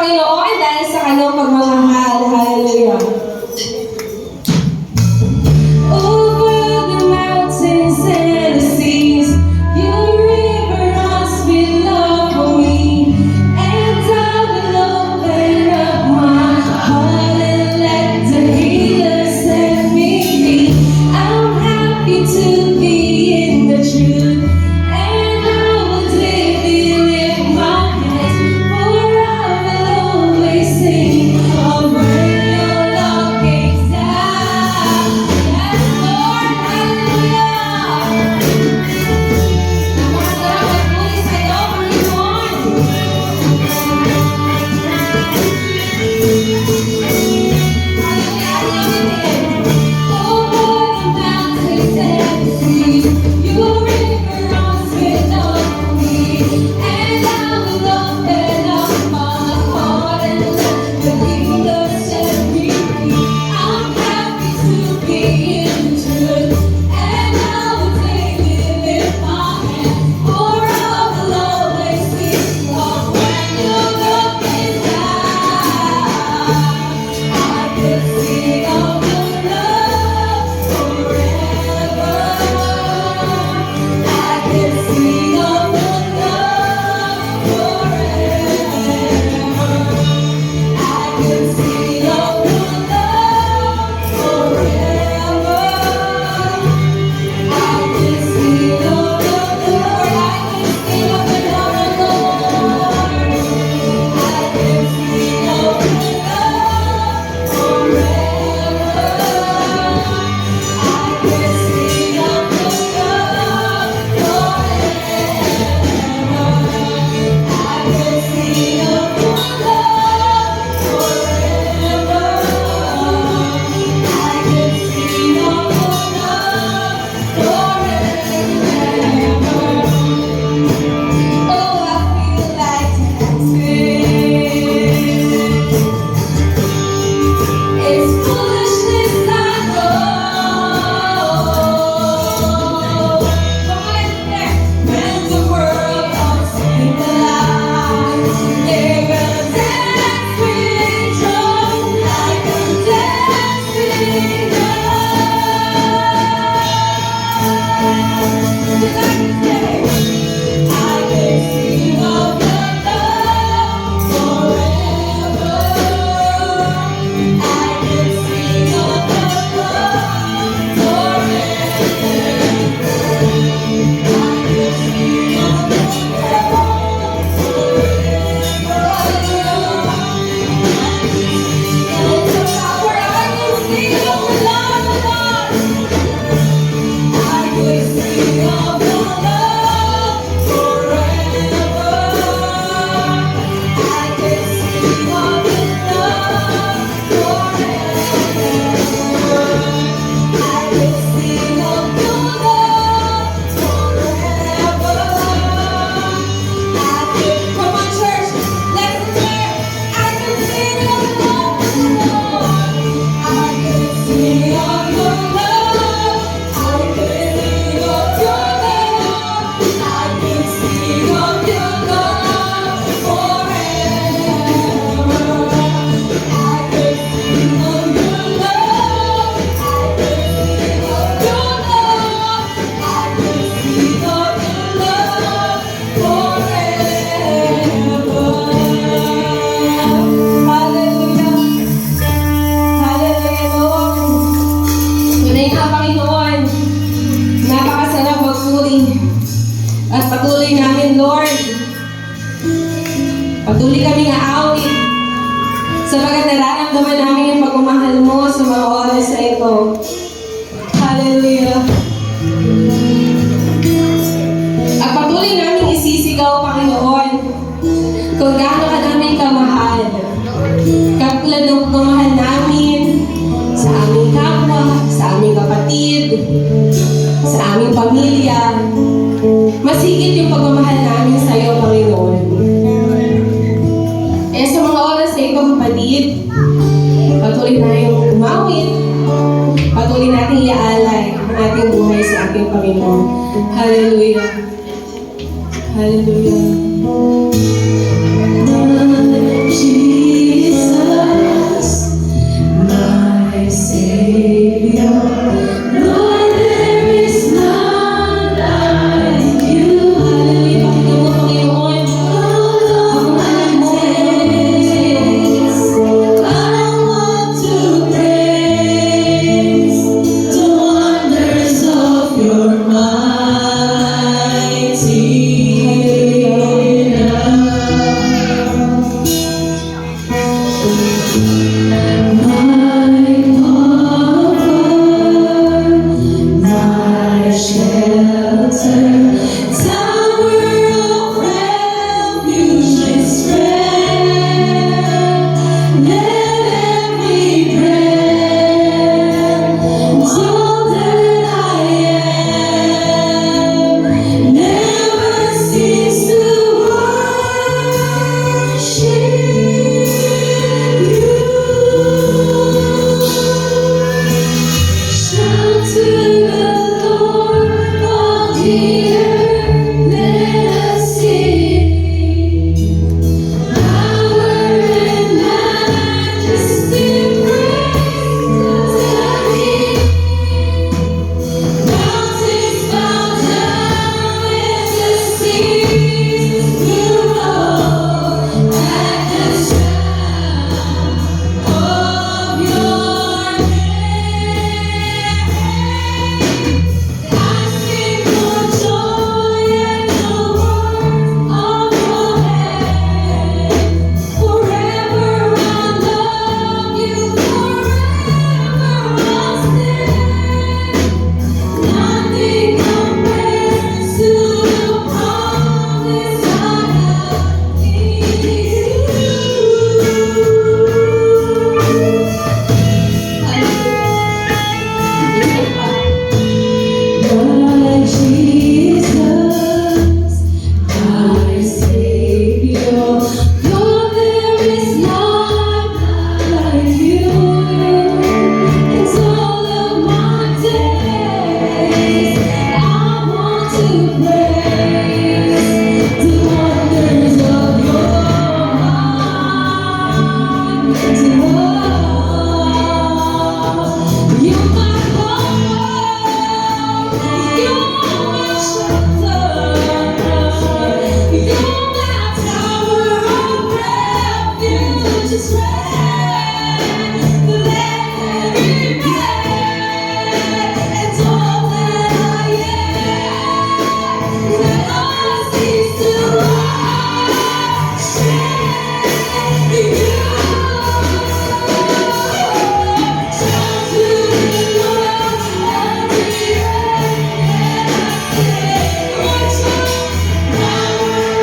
Panginoon dahil sa kanyang pagmamahal. Hallelujah. Over the mountains and the seas, your river runs with love for me. And I will open up my heart and let the healer set me free. I'm happy to be in the truth, and I will daily lift my hands, for I will always sing of when your love came down. Yes, Lord, hallelujah. Napakasarap magmuli sa'yo, Panginoon. At patuloy namin, Lord. Patuloy kaming aawit sapagat nararamdaman namin yung pagmamahal mo sa mga oras na ito. Hallelujah. At patuloy namin isisigaw, Panginoon, kung gaano ka namin kamahal. Katulad ng pagmamahal namin sa aming kapwa, sa aming kapatid, sa aming pamilya. Mas higit yung pagmamahal namin sa iyo, Panginoon. Eh sa mga oras na ito, kapatid, patuloy na yung umawit, patuloy natin iaalay ang ating buhay sa ating Panginoon. Hallelujah. Hallelujah. My shelter, tower of refuge and strength. Let every breath, all that I am, never cease to worship you. Shout to the Lord, all the earth, let us sing. Power and majesty, praise the King. Mountains bow down and the seas will roar at the sound of your name. I sing for joy at the work of your hand. Forever I'll love you, forever I'll stand. Nothing compares to the promise I have in you. My Jesus, my Savior, Lord, there is none like you. It's all of my days, I want to praise the wonders of your mighty love. You're my hope, you're my shelter, you're my tower of refuge and strength. Let every breath and all that I am, never cease to worship you. Shout to the Lord, all the earth, worship, power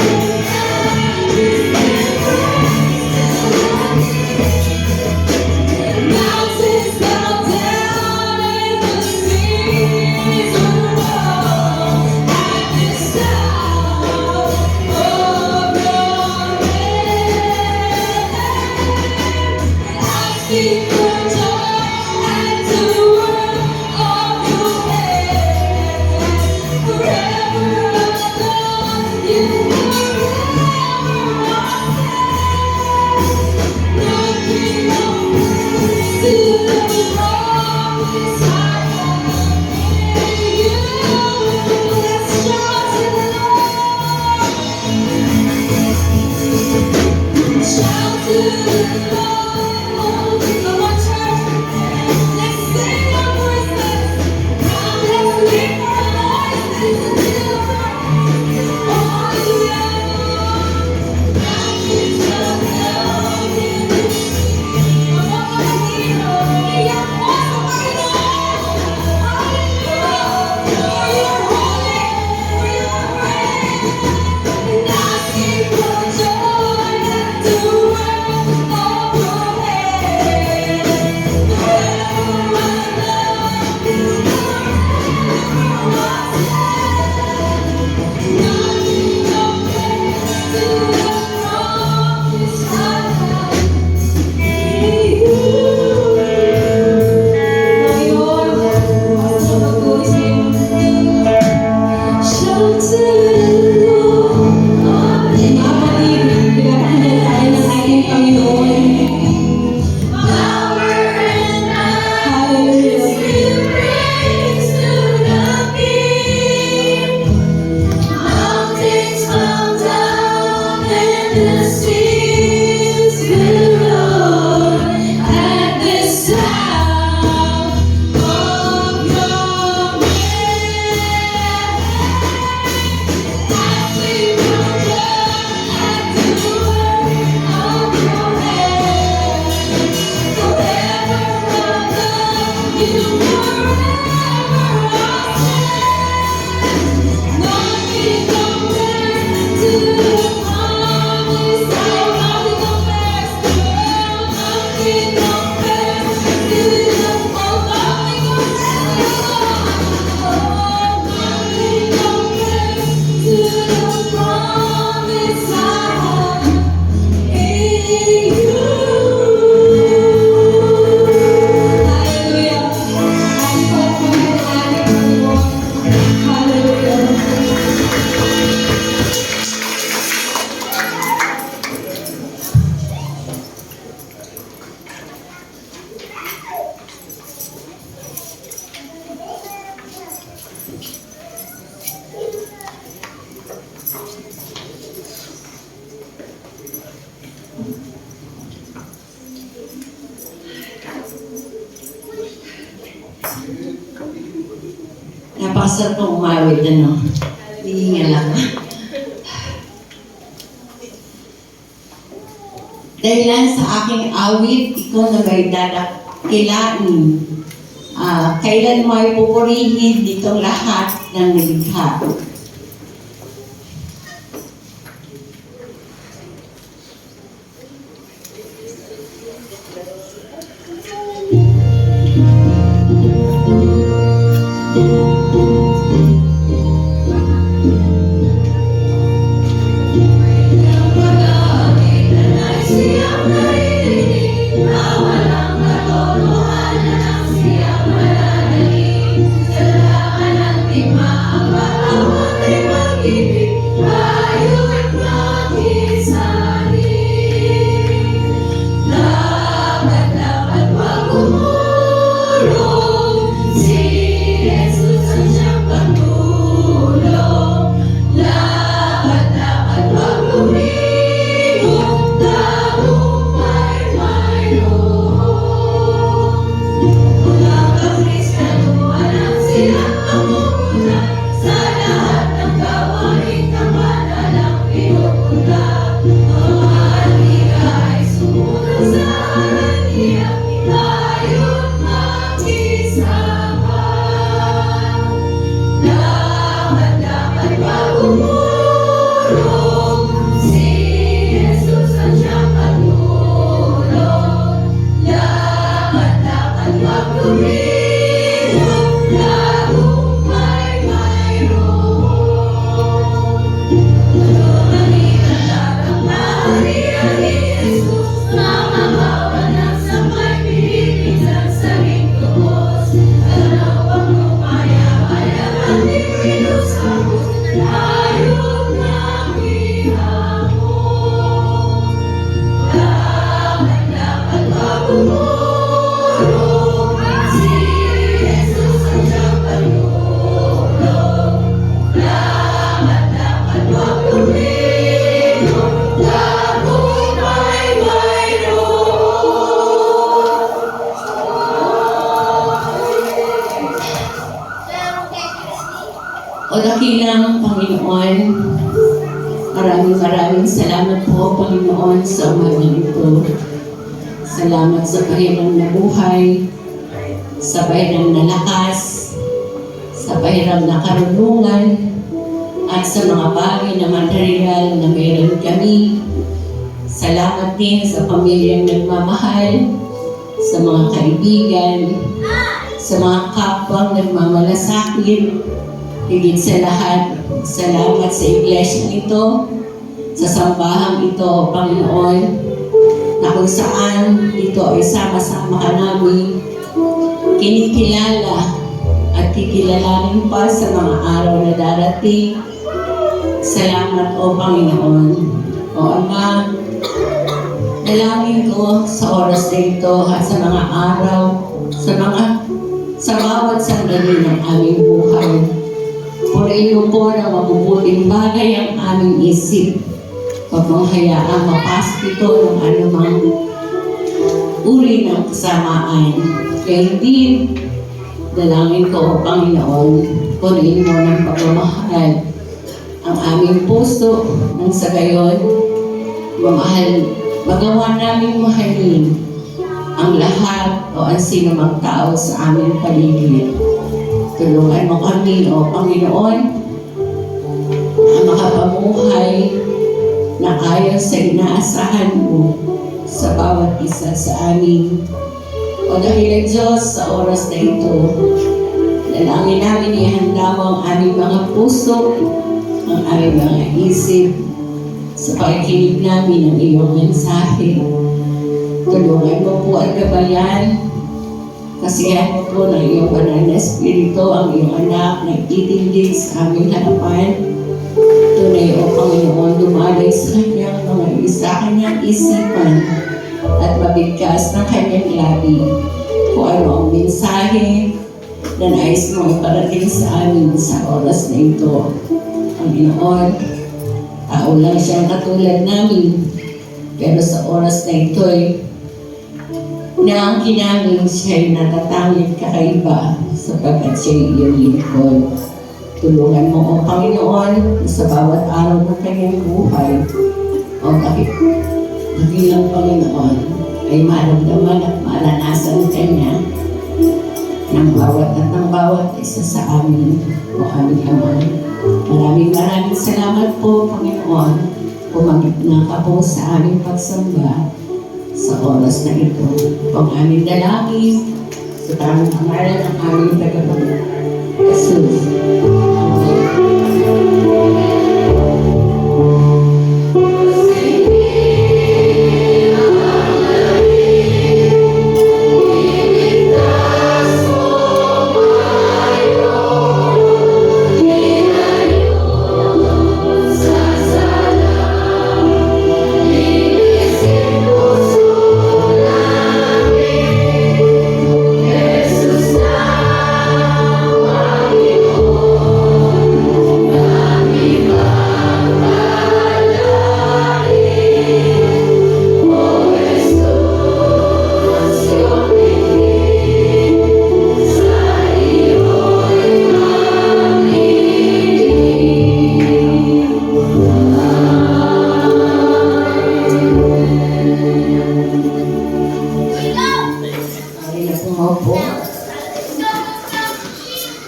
and mountains bow down and the seas will roar at the sound of your name. I sing for joy at the work of your hand. Forever I'll love you, forever I'll stand. Nothing compares to the promise I have in you. Let's shout to the Lord. Shout to the Lord, all the church. Let's sing our voices. Come, let's lift our voices to the Lord. Hallelujah. Mountains bow down in the sea. Oh, hallelujah. Hallelujah. For your holy, for your great. And I sing for joy at the work of your hand. Napakasarap pong umawit, ano? Hihinga lang. Dahilan sa aking awit, ikaw na may dadakilain. Kailan mo ay pupurihin ditong lahat ng nilikha. O dakilang Panginoon, maraming salamat po, Panginoon, sa umagang ito. Salamat sa pahiram na buhay, sa pahiram na lakas, sa pahiram na karunungan, at sa mga bagay na material na meron kami. Salamat din sa pamilyang nagmamahal, sa mga kaibigan, sa mga kapwang nagmamalasakit. Higit sa lahat, salamat sa iglesia ito, sa sambahang ito, Panginoon, na kung saan ito ay sama-sama ka namin, kinikilala at kikilalanin pa sa mga araw na darating. Salamat, O Panginoon. O Ama, dalangin ko sa oras na ito at sa mga araw, sa bawat sandali ng aming buhay. Purihin mo po na mabubuting bagay ang aming isip. Huwag mong hayaang mapasok ito ng anumang uri ng kasamaan. Kaya din, dalangin ko, O Panginoon, purihin mo ng pagmamahal ang aming puso nang sa gayon, magawa namin mahalin ang lahat o ang sino mang tao sa aming paligid. Tulungan mo kami, O Panginoon, na makapamuhay na ayon sa inaasahan mo sa bawat isa sa amin. O dakilang Diyos, sa oras na ito, dalangin namin ihanda mo ang aming mga puso, ang aming mga isip, sa pakikinig namin ng iyong mensahe. Tulungan mo po at gabayan, kasiyahan mo po ng iyong banal na Espiritu ang iyong anak na ititindig sa aming harapan. Tunay, O Panginoon, dumalay sa kanyang mga kanyang isipan at mabigkas ng kanyang labi kung ano ang mensahe na nais mo iparating sa amin sa oras na ito. Panginoon, tao lang siyang katulad namin, pero sa oras na ito'y naangkin namin siya'y natatangit kakaiba sapagkat siya'y iyong lingkod. Tulungan mo, O Panginoon, na sa bawat araw ng kanyang buhay, O dakilang Panginoon, ay maramdaman at maranasan kanya ng bawat isa sa amin, O aming Ama. Maraming salamat po, Panginoon, pumagitna ka po sa aming pagsamba sa oras na ito. Ang aming dalangin, sa tamang pangalan ng aming tagapagligtas, Jesus.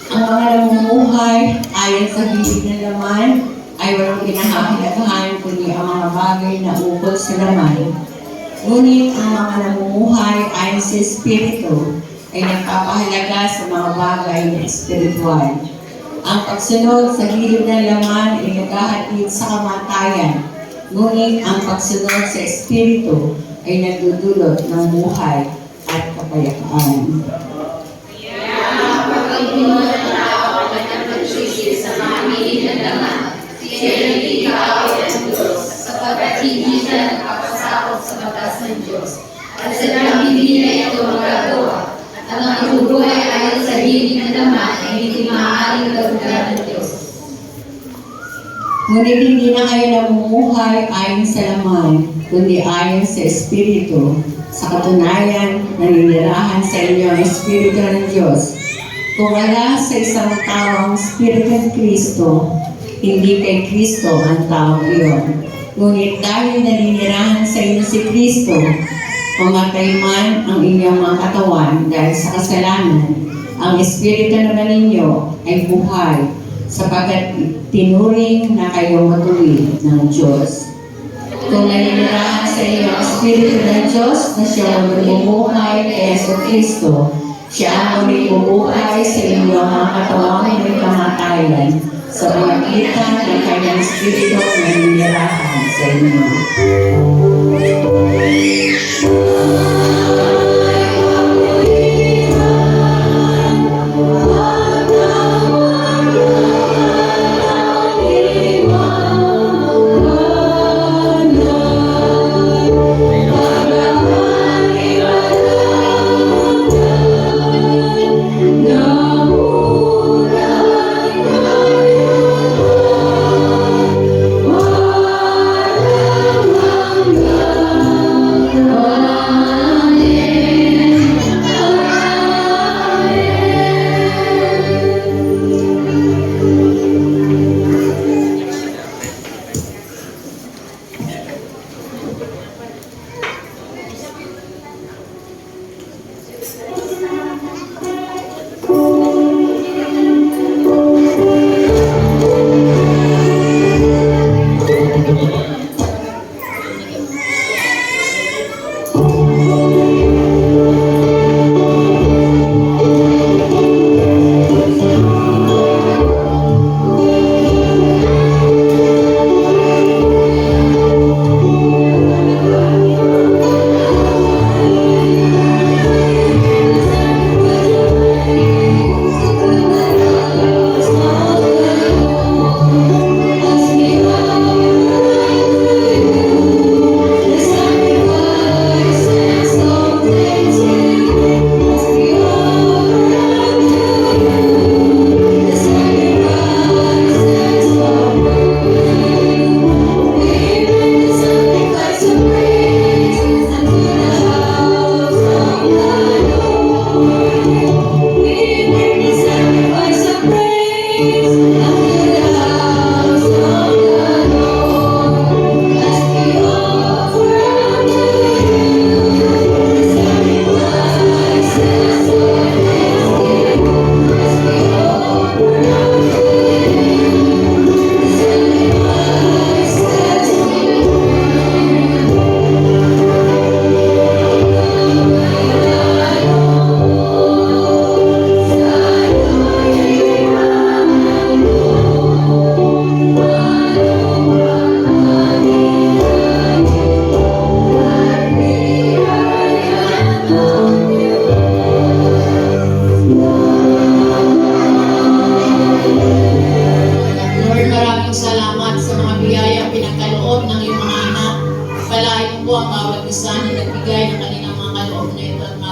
Ang mga namumuhay ayon sa bibig ng laman ay walang pinahahalagahan kundi ang mga bagay na ukol sa laman. Ngunit ang mga namumuhay ayon sa Espiritu ay nagpapahalaga sa mga bagay na espiritual. Ang pagsunod sa hilig ng laman ay naghahatid sa kamatayan, ngunit ang pagsunod sa Espiritu ay nagdudulot ng buhay at kapayapaan. Sa mga hilig ng laman, siya ay ikaw ng Diyos, sapagkat hindi siya nakapasakot sa batas ng Diyos. At sa nabibili na ito magagawa, at ang nabubuhay ayon sa hilig ng laman ay hindi maaaring garugan ng Diyos. Ngunit hindi na kayo namumuhay ayon sa laman, kundi ayon sa Espiritu. Sa katunayan, naninirahan sa inyo ang Espiritu ng Diyos. Kung wala sa isang tao ang Espiritu ng Kristo, hindi kay Kristo ang taong iyon. Ngunit dahil naninirahan sa inyo si Kristo, mamatay man ang inyong mga katawan dahil sa kasalanan, ang Espiritu naman ninyo ay buhay, sapagkat tinuring na kayo matuwid ng Diyos. Kung naninirahan sa inyo ang Espiritu ng Diyos na siyang bumubuhay kay Jesucristo, siya ang muling bubuhay sa inyong mga katawang may kamatayan sa pamagitan ng kanyang Espiritu na naninirahan sa inyo. Amen.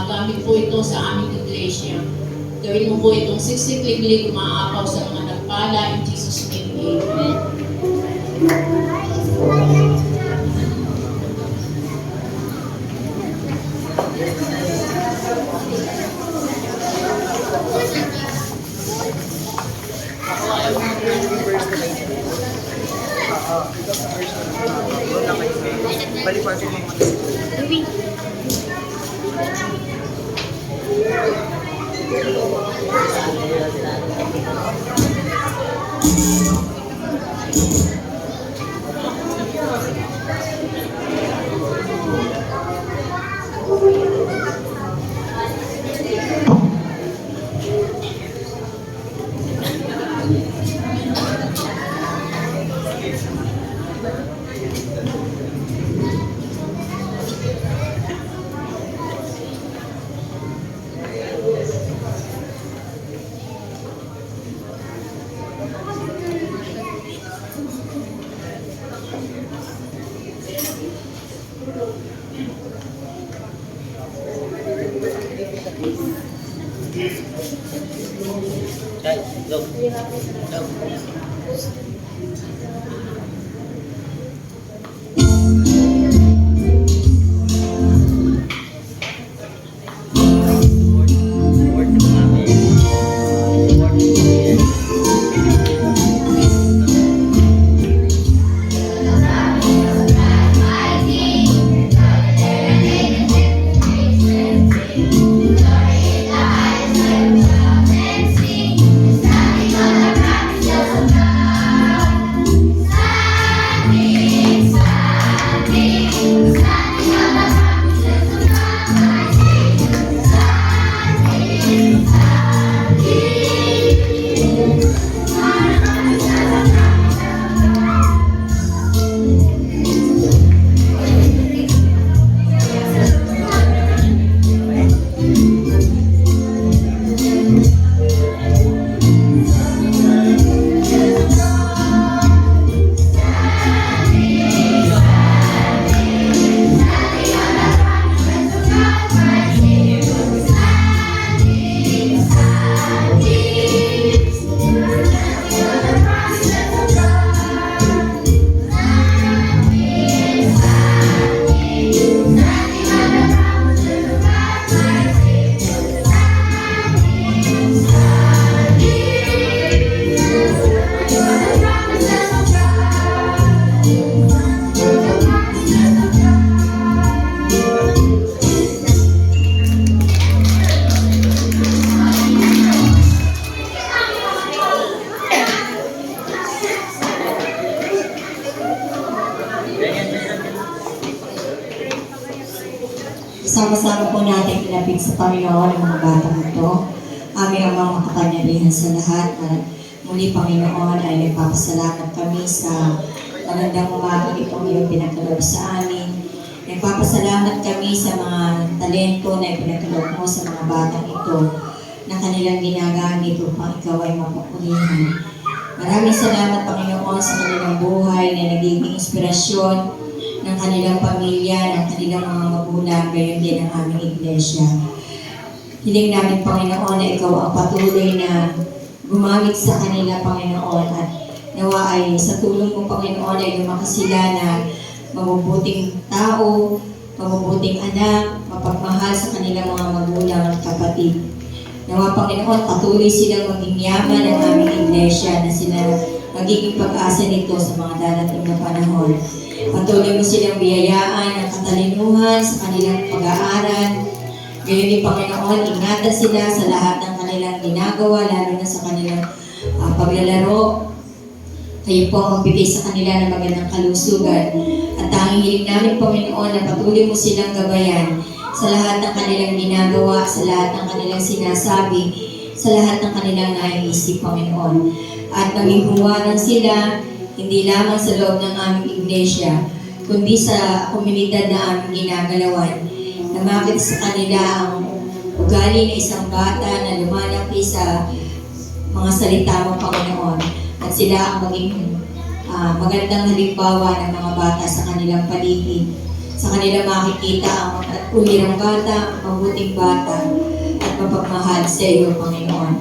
magamit po ito sa aming iglesia. Gawin mo po itong siksik-liglig umaapaw sa mga nagpala. In Jesus' name, Amen. Balik pa rin mo. Sama-sama po natin ilapit sa Panginoon ang mga batang ito. Aming amang makapangyarihan sa lahat. At muli, Panginoon, ay nagpapasalamat kami sa magandang umaga itong iyong pinagkaloob sa amin. Nagpapasalamat kami sa mga talento na ipinagkaloob mo sa mga batang ito na kanilang ginagamit upang ikaw ay mapupurihan. Maraming salamat, Panginoon, sa kanilang buhay na nagiging inspirasyon ng kanilang pamilya, ng kanilang mga magulang, gayon din ang aming iglesia. Hiling namin, Panginoon, na ikaw ang patuloy na gumamit sa kanila, Panginoon, at nawa ay sa tulong mo, Panginoon, ay lumakas sila na mabubuting tao, mabubuting anak, mapagmahal sa kanilang mga magulang at kapatid. Nawa, Panginoon, patuloy silang maging yaman ng aming iglesia na sila magiging pag-asa nito sa mga darating na panahon. Patuloy mo silang biyayaan ng katalinuhan sa kanilang pag-aaral. Gayon din, Panginoon, ingatan sila sa lahat ng kanilang ginagawa, lalo na sa kanilang paglalaro. Kayo po ang magbigay sa kanila ng magandang kalusugan. At tanging hiling namin, Panginoon, na patuloy mo silang gabayan sa lahat ng kanilang ginagawa, sa lahat ng kanilang sinasabi, sa lahat ng kanilang naiisip, Panginoon. At maging huwanan sila, hindi lamang sa loob ng aming iglesia, kundi sa komunidad na aming ginagalawan. Na makita sa kanila ang ugali na isang bata na lumalaki sa mga salita mo, Panginoon. At sila ang maging magandang halimbawa ng mga bata sa kanilang paligid. sa kanila makikita ang ulirang bata, mabuting bata, at mapagmahal sa iyo, Panginoon.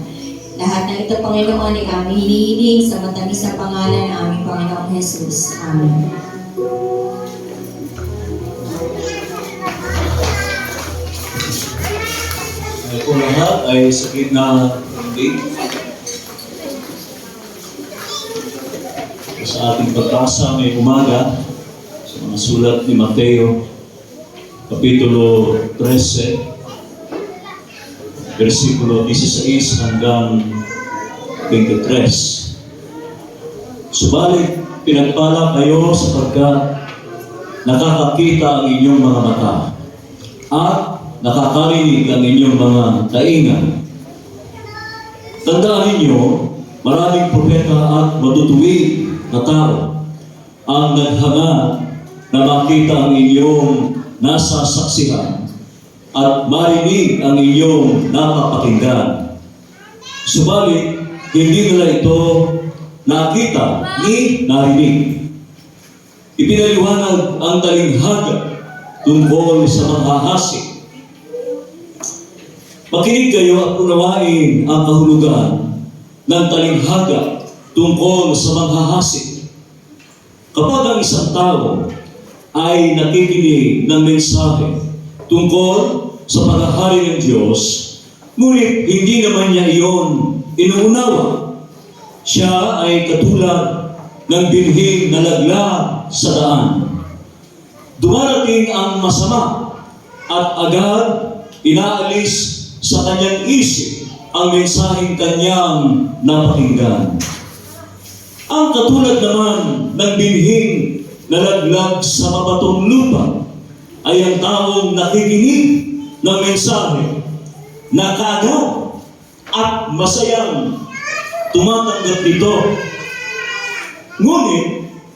Lahat ng ito, Panginoon, ay aming hinihiling sa matamis na pangalan ng aming Panginoong Jesus. Amen. Ito lahat ay sa gitna ng day. Sa ating pagbasa may umaga sa mga sulat ni Mateo, Kapitulo 13, versikulo 16 hanggang 23. Subalit, pinagpala kayo sapagkat nakakakita ang inyong mga mata at nakakarinig ang inyong mga tainga. Tandaan ninyo, maraming propeta at matutuwid na tao ang naghanga na makita ang inyong nasasaksihan at marinig ang inyong napapakinggan. Subalit, hindi nila ito nakita ni narinig. Ipinaliwanag ang talinghaga tungkol sa manghahasik. Makinig kayo at unawain ang kahulugan ng talinghaga tungkol sa manghahasik. Kapag ang isang tao ay nakikinig ng mensahe tungkol sa paghahari ng Diyos, ngunit hindi naman niya iyon inuunawa, siya ay katulad ng binhing na laglag sa daan. Dumarating ang masama at agad inaalis sa kanyang isip ang mensaheng kanyang napakinggan. Ang katulad naman ng binhing na laglag sa mabatong lupa ay ang taong nakikinig ng mensahe na kaagad at masayang tumatanggap nito. Ngunit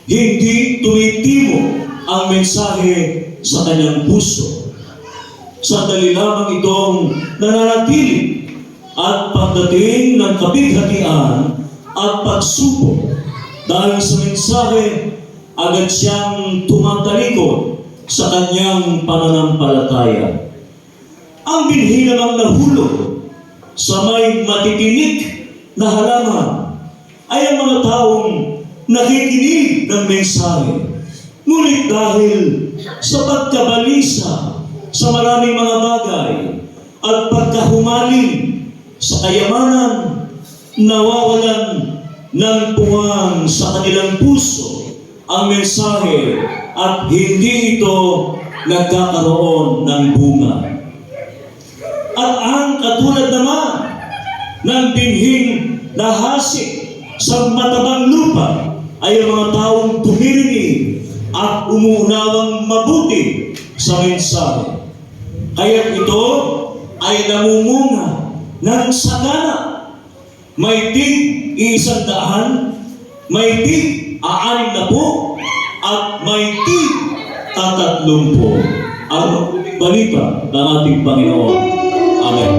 hindi tumitimo ang mensahe sa kanyang puso. Sandali lamang itong nananatili at pagdating ng kapighatian at pagsubok dahil sa mensahe, agad siyang tumatalikod sa kanyang pananampalataya. Ang binhi namang nahulog sa may matitinik na halaman ay ang mga taong nakikinig ng mensahe. Ngunit dahil sa pagkabalisa sa maraming mga bagay at pagkahumaling sa kayamanan, nawawalan ng puwang sa kanilang puso ang mensahe at hindi ito nagkakaroon ng bunga. At ang katulad naman ng binhing nahasik sa matabang lupa ay ang mga taong tumirinig at umuunawang mabuti sa mensahe. Kaya ito ay namumunga ng sagana. May tig 100, may tig 60, at may tig 30. Ang balita ng ating Panginoon. Amen.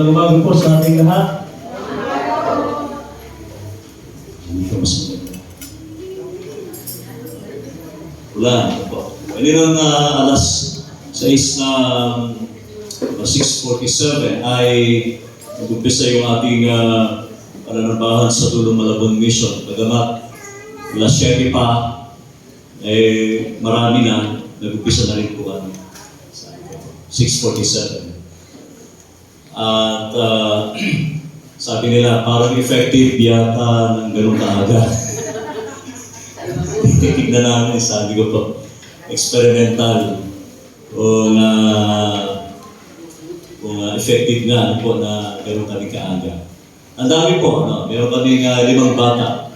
Magandang umaga po sa ating lahat. Hindi ka mas maganda. Wala na po. Kaninang alas 6 na 6:47 ay nag-umpisa yung ating pananabahan sa Dulong Malabon Mission. Bagamat alas 7 pa, marami na, nag-umpisa na rin po kami. 6:47. At sabi nila, parang effective yata ng ganun kaaga. Titignan namin, sabi ko po, experimental. Kung effective nga po na gano'n kami kaaga. Ang dami po, no? Meron kaming 5 bata.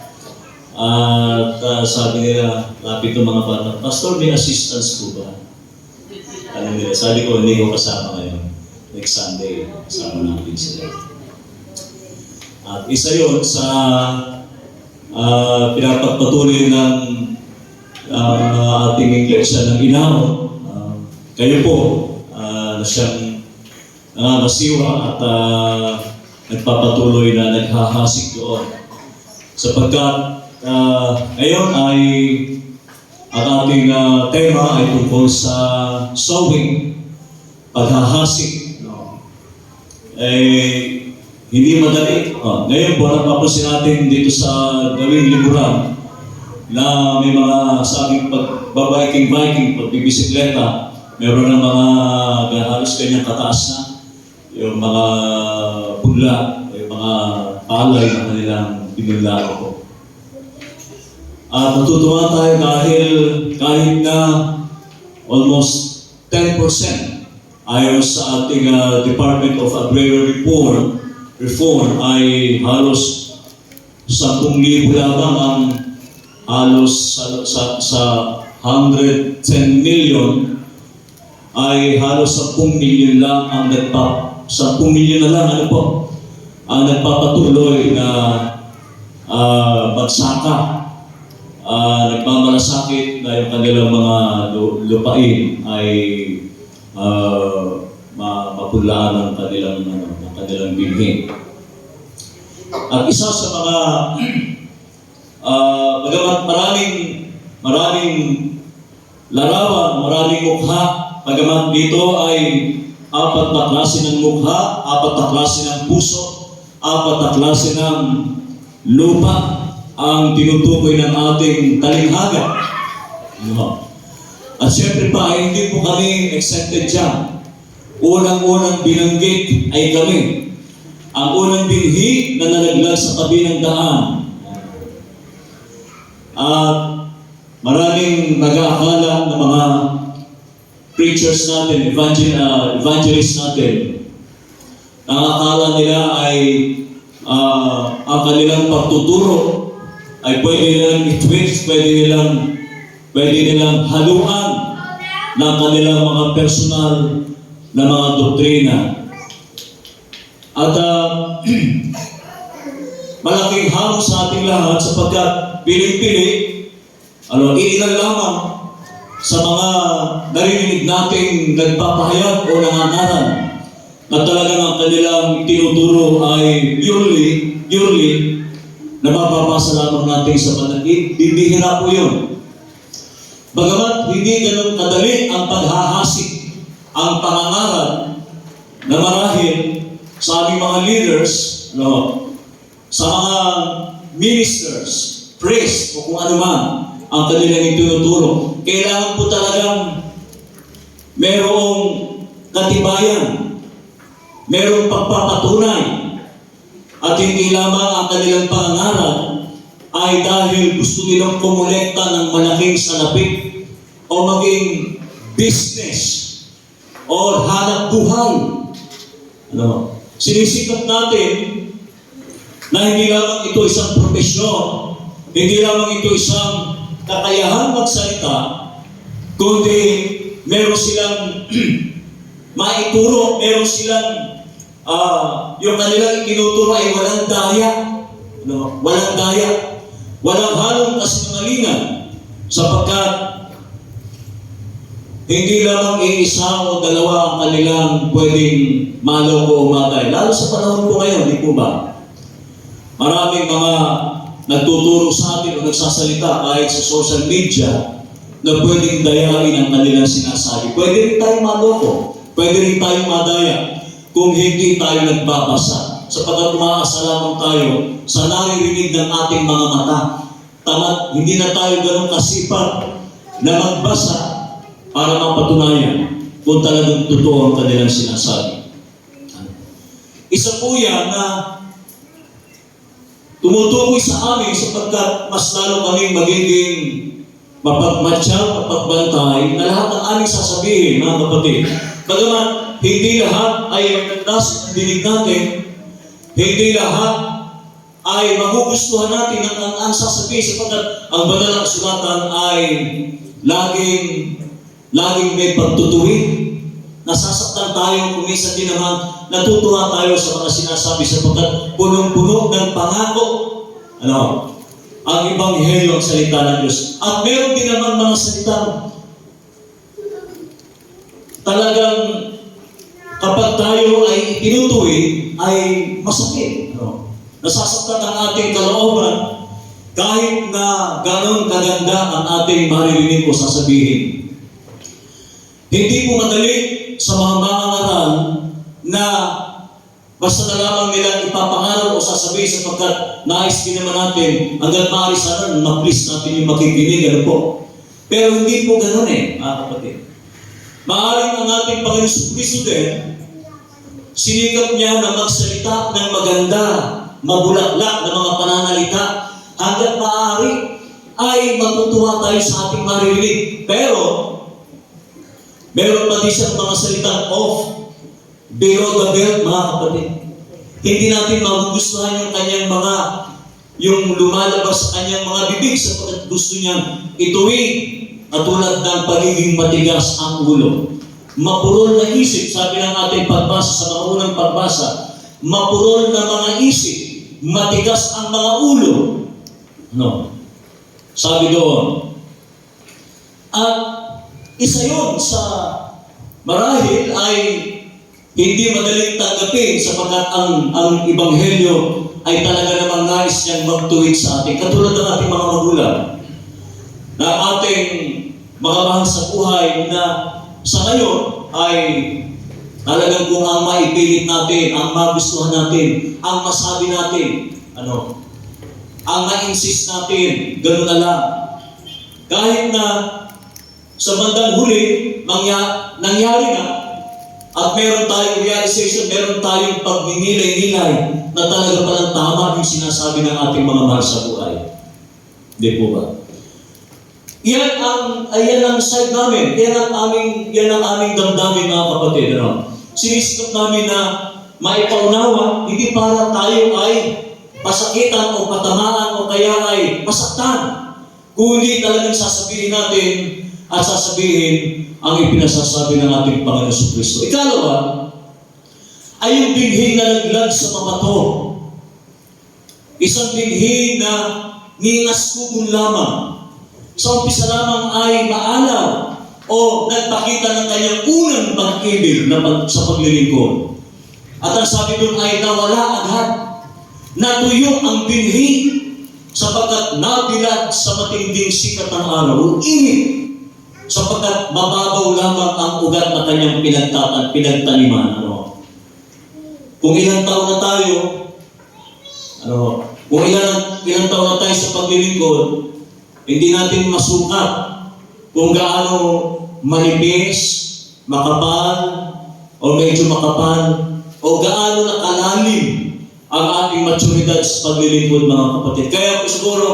At sabi nila, lapit ng mga bata, Pastor, may assistance po ba? Ano nila? Sabi ko, hindi ko kasama ngayon. Next Sunday, kasama natin sila. At isa yun sa pinapagpatuloy ng ating iglesia ng Inaw. Kayo po, na siyang nangangasiwa at nagpapatuloy na naghahasik doon. Sapagkat ngayon ay ang ating tema ay tungkol sa sowing, paghahasik. No? Hindi madali. Ngayon po, napapansin natin dito sa gawing liburan na may mga sabing pagbabiking, pagbibisikleta, meron ng mga halos kanyang kataas na, yung mga pula, yung mga palay na kanilang pinularo po. At natutuwa tayo dahil kahit na almost 10% ayon sa ating Department of Agrarian Reform ay halos 10,000 lamang ang halos sa 110 million ay halos 10 million lang ang 10 million na lang ang nagpapatuloy na magsaka. Nagmamalasakit na yung kanilang mga lupain ay mapulaan ng kanilang bilhin. At isa sa mga bagamat maraming larawan, maraming mukha, bagamat dito ay 4 na klase ng mukha, 4 na klase ng puso, 4 na klase ng lupa ang tinutukoy ng ating talinghaga. No. At siyempre pa, ay hindi po kami exempted dyan. Unang-unang binanggit ay kami. Ang unang binhi na nalaglag sa tabi ng daan. At maraming nag-aakala ng mga preachers natin, evangelists natin, ang akala nila ay ang kanilang pagtuturo ay pwede nilang i-twist, pwede nilang haluan ng kanilang mga personal na mga doktrina. At malaking hamon sa ating lahat sapagkat piling-pili, iilan lamang sa mga narinig nating nagpapahayag o nangangaral na talagang ang kanilang tinuturo ay purely na mapapasa lamang natin sa panagin. Bibihira po yun. Bagamat hindi ganun kadali ang paghahasik, ang pangangaral na marahil sa aming mga leaders, sa mga ministers, priests, o kung ano man ang kanilang itinuturo, kailangan po talagang merong katibayan, merong pagpapatunay, at hindi lamang ang kanilang pangangaral ay dahil gusto nilang kumulekta ng malaking salapit o maging business o hanap buhay. Sinisikap natin na hindi lamang ito isang propesyon, hindi lamang ito isang kakayahan magsalita, kundi meron silang maituro, meron silang yung kanilang itinuturo ay walang daya. Walang daya. Walang halong kasinungalingan sapagkat hindi lamang iisa o dalawa ang kanilang pwedeng maloko o magay. Lalo sa panahon ko ngayon, di po ba? Maraming mga nagtuturo sa atin o nagsasalita kahit sa social media na pwedeng dayain ang kanilang sinasabi. Pwede rin tayong maloko, pwede rin tayong madaya kung hindi tayo nagbabasa. Sapagkat umaasa lamang tayo sa naririnig ng ating mga mata. Tamat, hindi na tayo ganun kasipag na magbasa para mapatunayan kung talagang totoo ang kanilang sinasabi. Isa po yan na tumutukoy sa amin sapagkat mas lalo kaming magiging mapagmatsyag, mapagbantay na lahat ng aming sasabihin, mga kapatid. Bagaman, hindi lahat ay nasa dinig natin, hindi lahat ay magugustuhan natin ang sasabihin sapagkat ang banal na kasulatan ay laging may pagtutuwid. Nasasaktan tayo, kumisa din naman, natutuwa tayo sa mga sinasabi sapagkat punong-puno ng pangako. Ang Ebanghelyo ang salita ng Diyos. At meron din naman mga salita talagang kapag tayo ay tinutuwid, ay masakit. Nasasaktan ang ating kalooban kahit na gano'n kaganda ang ating maririnig o sasabihin. Hindi po madali sa mga mangangaral na basta na lamang nila ipapangaral o sasabihin sapagkat nais din naman natin hanggang maaari sana ma-please natin yung makikinig. Ano po? Pero hindi po gano'n mga kapatid. Maaaring ang ating Panginoon Kristo din, sinikap niya na magsalita ng maganda, mabulaklak na mga pananalita, hanggang maaari ay matutuwa tayo sa ating maririnig. Pero, meron pa din siyang mga salitang off, below the belt, mga kapatid. Hindi natin magugustuhan yung kanyang yung lumalabas sa kanyang mga bibig sapagkat gusto niyang ituwid at tulad ng pagiging matigas ang ulo. Mapurol na isip, sabi ng ating pagbasa sa mga unang pagbasa, mapurol na mga isip, matigas ang mga ulo. Sabi doon. At isa yun sa marahil ay hindi madaling tanggapin sapagkat ang Ebanghelyo ay talaga namang nais niyang magtuwid sa atin. Katulad ng ating mga magulang na ating mga mahal sa buhay na sa ngayon ay talagang kung ang maipilit natin, ang magustuhan natin, ang masabi natin, ang na-insist natin, gano'n na lang. Kahit na sa bandang huli, nangyari na, at meron tayong realization, meron tayong pagninilay-nilay na talaga palang tama yung sinasabi ng ating mga mahal sa buhay. Hindi po ba? Yan ang side namin. Yan ang aming damdamin, mga kapatid. Sinisikap namin na maipaunawa, hindi para tayo ay pasakitan o patamaan o kaya ay pasaktan. Kung hindi talagang sasabihin natin at sasabihin ang ipinasasabi ng ating Panginoon Kristo. Ikalawa, ay yung binhi na naglag sa mabato. Isang binhi na ningaskugon lamang. Sa umpisa lamang ay maalaw o nagpakita ng kanyang unang pag-ibig sa paglilingkod. At ang sabi doon ay nawala agad. Natuyo ang binhi sapagkat nabilad sa matinding sikat ng araw. Init sapagkat mababaw lamang ang ugat na kanyang pinagtaniman. Kung ilang taon na tayo, kung ilang taon na tayo sa paglilingkod, hindi natin masukat kung gaano manipis, makapal, o medyo makapal, o gaano na kalalim ang ating maturidad sa paglilingkod, mga kapatid. Kaya po siguro,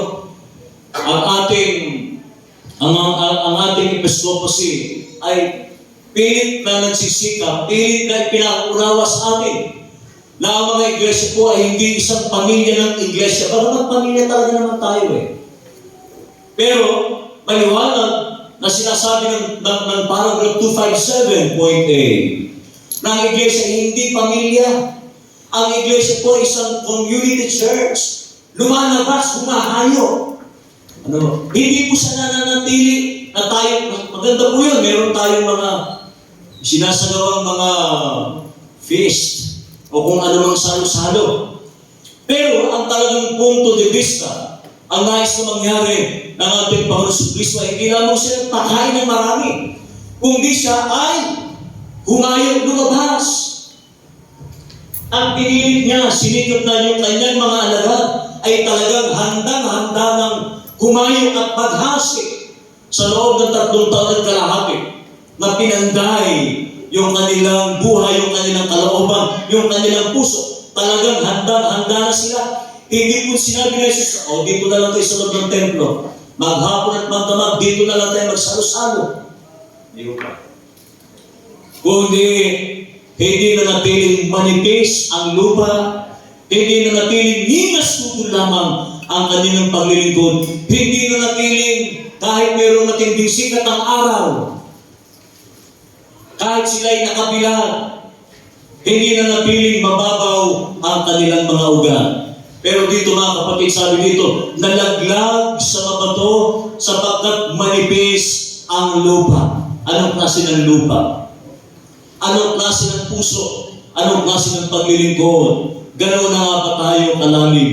ang ating episcopacy ay pilit na nagsisikap, pilit na ipinaunawa sa atin na ang mga iglesia po ay hindi isang pamilya ng iglesia. Bagamat pamilya talaga naman tayo Pero, maliwanag na sinasabi ng paragraph 257.8 na ang iglesia hindi pamilya. Ang iglesia po ay isang community church. Lumalabas, humahayo. Hindi po siya nananatili na tayo, maganda po yun, meron tayong mga sinasagawang mga feast o kung ano mang salo-salo. Pero ang talagang punto de vista, ang nais na mangyari ng ating Panginoon Jesucristo ay hindi lamang siya pakain ng marami, kundi siya ay humayo lumabas. Ang pinilit niya, sinikap na yung kanyang mga alagad ay talagang handang-handa ng humayo at maghasik sa loob ng 3 taon at kalahati na pinanday yung kanilang buhay, yung kanilang kalooban, yung kanilang puso. Talagang handang-handa na sila. Hindi po sinabi na Jesus, dito na lang tayo sa loob ng templo. Maghapon at magdamag, dito na lang tayo magsalo-salo. Hindi ko pa. Kundi, hindi na natiling manipis ang lupa, hindi na natiling ningas-tutol lamang ang kanilang paglilingkod, hindi na natiling kahit mayroong matinding sikat ang araw, kahit sila'y nakabilad, hindi na natiling mababaw ang kanilang mga ugat. Pero dito mga kapatid, sabi dito, nalaglag sa mabato sapagkat manipis ang lupa. Anong klase ng lupa? Anong klase ng puso? Anong klase ng paglilingkod? Ganoon na nga ba tayo kalalim?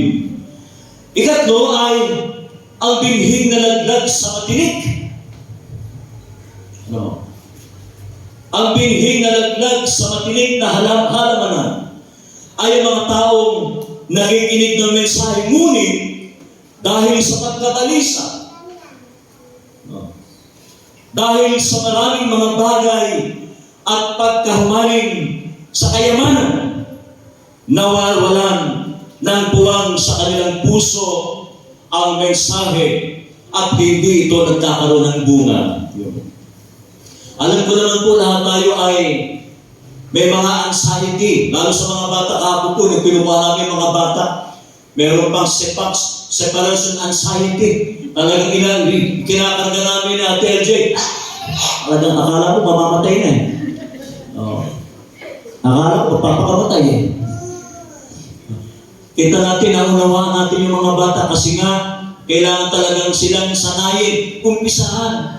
Ikatlo ay ang binhing nalaglag sa matinik. Ang binhing nalaglag sa matinik na halamanan ay ang mga taong nakikinig ng mensahe, ngunit dahil sa pagkabalisa, dahil sa maraming mga bagay at pagkahumaling sa kayamanan, nawawalan ng buwang sa kanilang puso ang mensahe at hindi ito nagkakaroon ng bunga. Alam ko naman po lahat tayo ay may mga anxiety, lalo sa mga bata. Kapag po, nagpinukuha namin mga bata, meron pang separation anxiety. Talagang kinakarga namin ni Ate LJ. Talagang akala ko mamamatay na eh. Akala ko papakamatay eh. Kita natin, naunawaan natin yung mga bata kasi nga, kailangan talagang silang sanayin, umpisahan.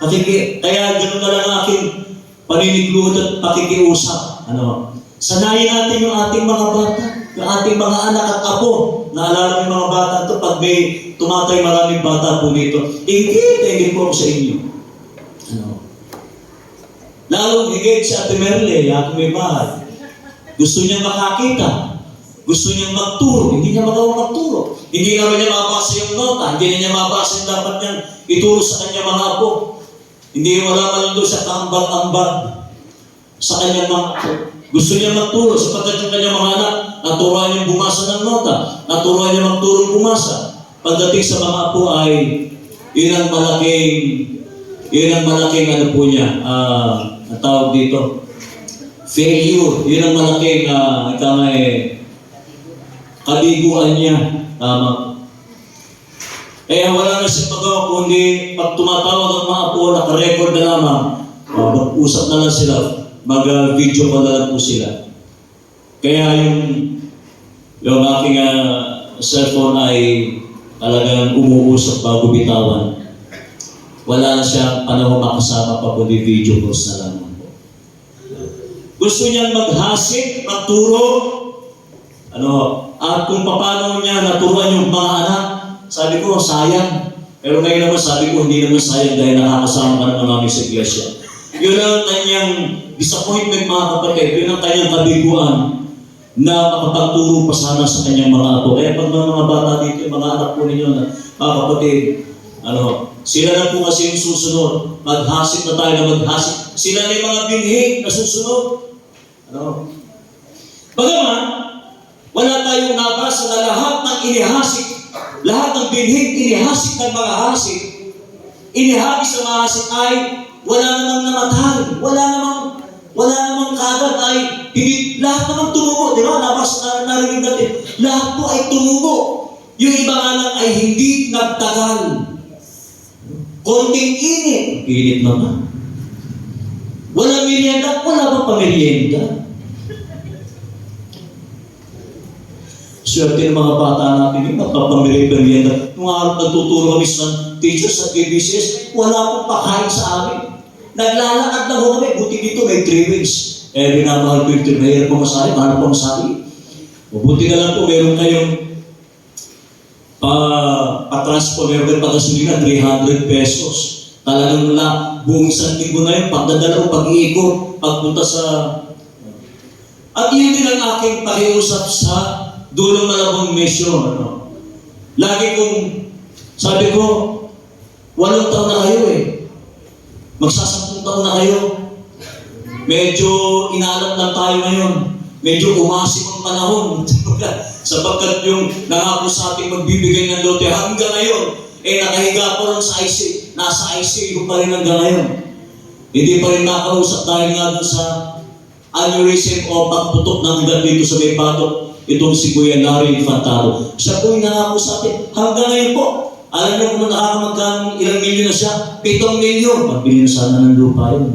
Kaya gano'n na lang aking paninigluhod at pakikiusap. Sanayin natin yung ating mga bata, yung ating mga anak at apo. Naalala yung mga bata ito, pag may tumatay maraming bata po dito, ingit po ako sa inyo. Lalong higit si Ate Merle, aking may bahay. Gusto niyang makakita. Gusto niyang magturo, hindi niya magawang magturo. Hindi naman niya mabasa yung nota, hindi niya mabasa yung dapat niyang ituro sa kanya mga apo. Hindi wala man doon sa kaambag-ambag sa kanyang mga apo. Gusto niya magturo sapagkat yung kanyang mga anak, naturuan niyang bumasa ng nota, naturuan niya magturo bumasa. Pagdating sa mga apo ay yun ang malaking ano po niya, ang tawag dito, failure. Yun ang malaking kabiguan niya. Tama. Kaya wala na siyang magawa kundi pag tumatawag ang mga apo, naka-record na lamang, mag-usap na lang sila, mag-video call na lang po sila. Kaya yung aking cellphone ay talagang umuusap bago bitawan. Wala na siyang panahon makasama pa kundi video calls na lamang po. Gusto niyang maghasik, magturo, at kung paano niya naturuan yung mga anak, sabi ko, sayang. Pero ngayon naman sabi ko, hindi naman sayang dahil nakakasama ka naman namin sa iglesia. Yun ang kanyang disappointment mga kapatid, yun ang kanyang kabiguan na makapagturo pa sana sa kanyang mga apo. Kaya pag mga bata dito, yung mga anak po ninyo, mga kapatid, sila na po kasi yung susunod. Maghasik na tayo na maghasik. Sila na yung mga binhig na susunod. Bagaman, wala tayong nabasa na lahat ng inihasik, lahat ng binhig inihasik ng mga hasik, inihagis ng mga hasik ay wala namang namatay, wala namang kagad ay hindi, lahat namang tumubo, di ba? Nabasa narinig natin, lahat po ay tumubo. Yung iba nga lang ay hindi nagtagal. Konting init naman. Wala merienda, wala bang pamerienda? Swerte ng mga bata natin yun, napapamerienda. Nung araw nagtuturo kami sa teachers sa KBCS, wala pong pakain sa amin. Naglalakad na ho kami, buti dito may 3 weeks. Binamahal ko yung mahirap po masahe, mahal po masahe. Buti na lang po, meron kayong pa-transfer, meron kayong pagasolina, 300 pesos. Talagang buong isang linggo na yun, pagdadala o pag-iikot, pagpunta sa... At yun din ang aking pakiusap sa Dulong Malabon Mission. Lagi kong, sabi ko, 8 taon na kayo Magsasampung taon na kayo. Medyo inaalam lang tayo ngayon. Medyo umasim ang panahon. Sapagkat yung nangako sa ating magbibigay ng lote hanggang ngayon, nakahiga po rin sa IC, nasa ICU pa rin hanggang ngayon. Hindi pa rin nakausap dahil nga doon sa aneurysm o pagputok ng ugat dito sa may batok, itong si Kuya Larry Infantado. Siya po yung nangako sa atin. Hanggang ngayon po, alam niyo kung nakakamagkano ilang milyon na siya? 7 milyon. Pambili na sana ng lupa yun.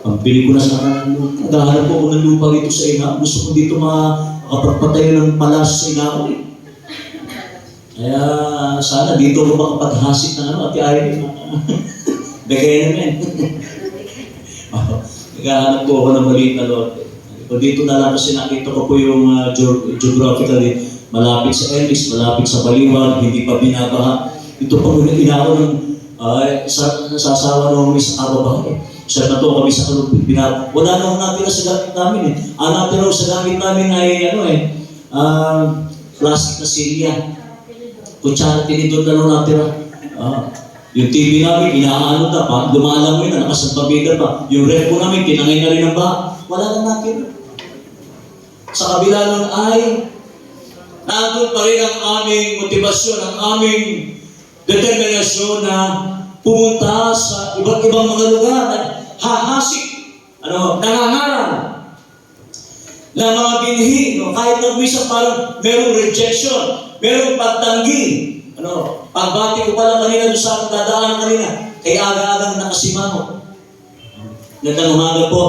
Pambili ko na sana ng lupa. Naghahanap po ako ng lupa rito sa ina. Gusto ko dito makapagpatayo ng palas sa ina ko Kaya sana dito ako makapaghasik ng Ate Irene. Begay naman. Naghahanap po ako ng maliit na lote. Dito na lang kasi nakita ko po yung geographically malapit sa Ellis, malapit sa Baliwag, hindi pa binabaha. Ito pa muna inaako ng sasawa na kami sa kababahan. Sa bato kami sa kalupit, wala na natin sa gamit namin Ang natin sa gamit namin ay plastic na silya. Kutsara, tinidor na natira. Yung TV namin, inaano na pa, lumalang mo yun, nakasampabida pa. Yung ref po namin, tinangay na rin ang baha. Wala na natin. Sa kabila nun ay, nandun pa rin ang aming motibasyon, ang aming determinasyon na pumunta sa iba't ibang mga lugar at hahasik, nangangaral na mga binhi, kahit na minsan parang merong rejection, merong pagtanggi. Pagbati ko pala kanina doon sa aking dadaan kanina, kay aga-agang nakasimango. Gandang umaga po.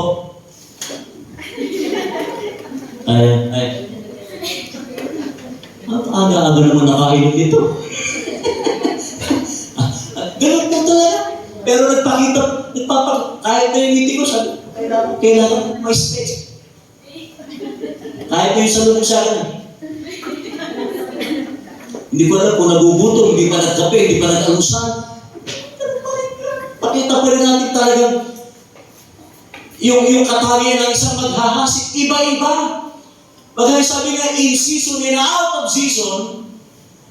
Aga-aga naman nakainom dito. Ganun po talaga. Pero kahit na yung ngiti ko, sabi, kailangan may space. Kahit na yung salunod sa akin. Hindi ko alam kung nagugutom, hindi pa nagkape, hindi pa nag-alusan. Pakita pa rin natin talagang yung katangian ng isang maghahasik, iba-iba. Bagay sabi nga, in season and out of season,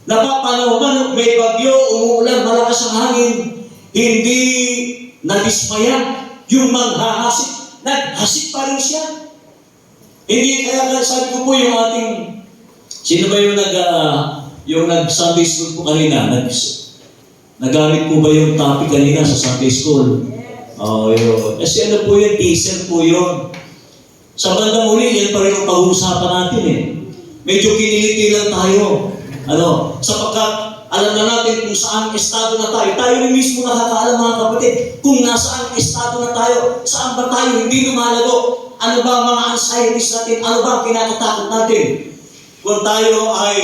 napapanahon, may bagyo, umuulan, malakas ang hangin, hindi nadismaya yung maghahasik. Naghasik pa rin siya. Hindi, kaya sabi ko po yung ating, sino ba yung nag-Sunday school po kanina? Nagamit po ba yung topic kanina sa Sunday school? Yun. Kasi ano po yun, teaser po yun. Sa bandang uli, yan pa rin ang pag-uusapan natin Medyo kiniliti lang tayo. Sapagkat alam na natin kung saan estado na tayo. Tayo rin mismo nakakaalam mga kapatid kung nasaan estado na tayo. Saan ba tayo hindi lumalago? Ano ba ang mga anxieties natin? Ano ba ang kinakatakot natin? Kung tayo ay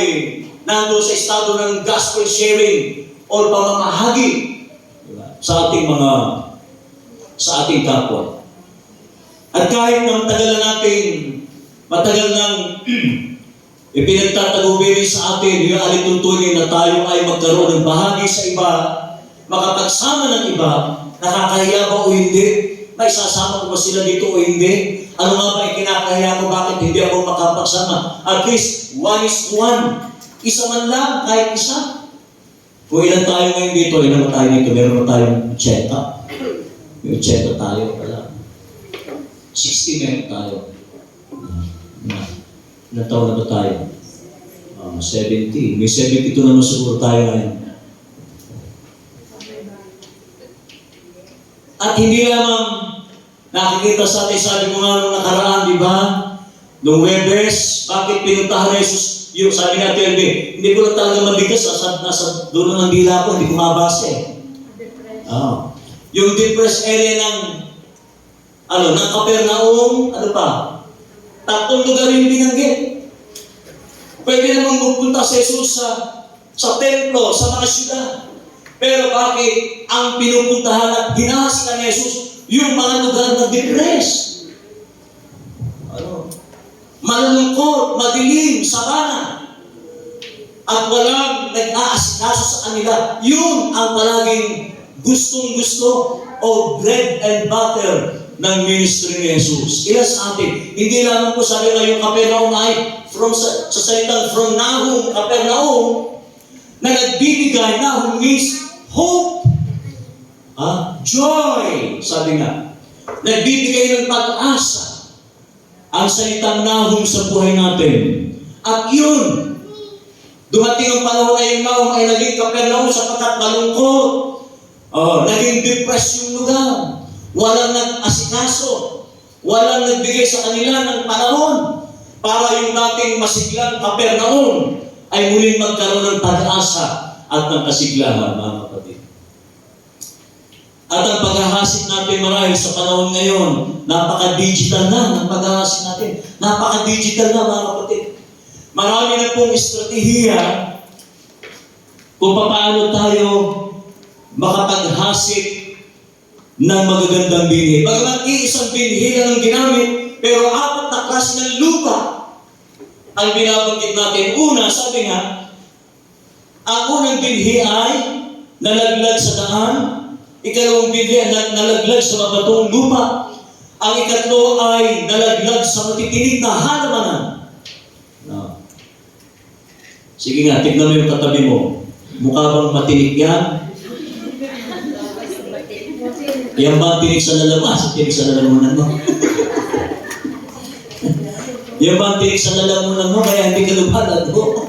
nando sa estado ng gospel sharing o pamamahagi sa ating kapwa. At kahit na matagal nang ipinagtatagubili sa atin yung alituntunin na tayo ay magkaroon ng bahagi sa iba, makapagsama ng iba, nakakahiya ba o hindi? May sasama ko ba sila dito o hindi? Ano nga ba ikinakahiya ko? Bakit hindi ako makapagsama? At least, 1:1. Isa man lang, kahit isa. Kung ilan tayo ngayon dito, ilan tayo dito, meron na tayong 80. May 80 tayo pala. 60 meron tayo. Ilan taon na ba tayo? 70. May 72 naman siguro tayo ngayon. At hindi lamang nakikita sa atin, sabi ko nga nung nakaraan, di ba? Nung Webes, bakit pinuntahan na Jesus? Yung sabi natin, hindi ko lang talaga mabigas, nasa dulo ng dila ko, hindi ko mabasa Yung depressed area ng Capernaum, 3 lugar yung binanggit. Pwede namang magpunta sa Jesus sa templo, sa mga syudad. Pero bakit ang pinupuntahan at hinahasika ni Jesus yung mga lugar na depressed? Malulungkot, madilim, sabana. At walang nag-aasikaso sa kanila. Yun ang palaging gustong-gusto o bread and butter ng ministry ni Jesus. Kaya sa atin, hindi lamang po sabi nga yung Capernaum ay sa salitang from Nahum, Capernaum, na nagbibigay, Nahum means hope, joy, sabi nga. Nagbibigay ng pag-asa ang salitang Nahum sa buhay natin. At yun, dumating ang panahon na yung Nahum ay naging Capernaum sapagkat malungkot. Naging depressed yung lugar. Walang nag-asikaso. Walang nagbigay sa kanila ng panahon para yung dating masiglang Capernaum ay muling magkaroon ng pag-asa at ng kasiglahan, mga kapatid. At ang paghahasik natin marahil sa panahon ngayon, napaka-digital na ng paghahasik natin. Napaka-digital na, mga kapatid. Marami na pong estratehiya kung paano tayo makapaghasik ng magagandang binhi. Bagamat iisang binhi lang ang ginamit, pero 4 na klase ng lupa ang binabanggit natin. Una, sabi nga, ang unang binhi ay nalaglag sa daan. Ikalawang binhi ay nalaglag sa mabatong lupa. Ang ikatlo ay nalaglag sa matitinig na halamanan. Sige nga, tignan mo yung katabi mo. Mukha bang matinig yan? Yan ba tinig sa lalamas? Tinig sa lalamunan mo? Yan ba tinig sa lalamunan mo? Kaya hindi ka lumalag mo?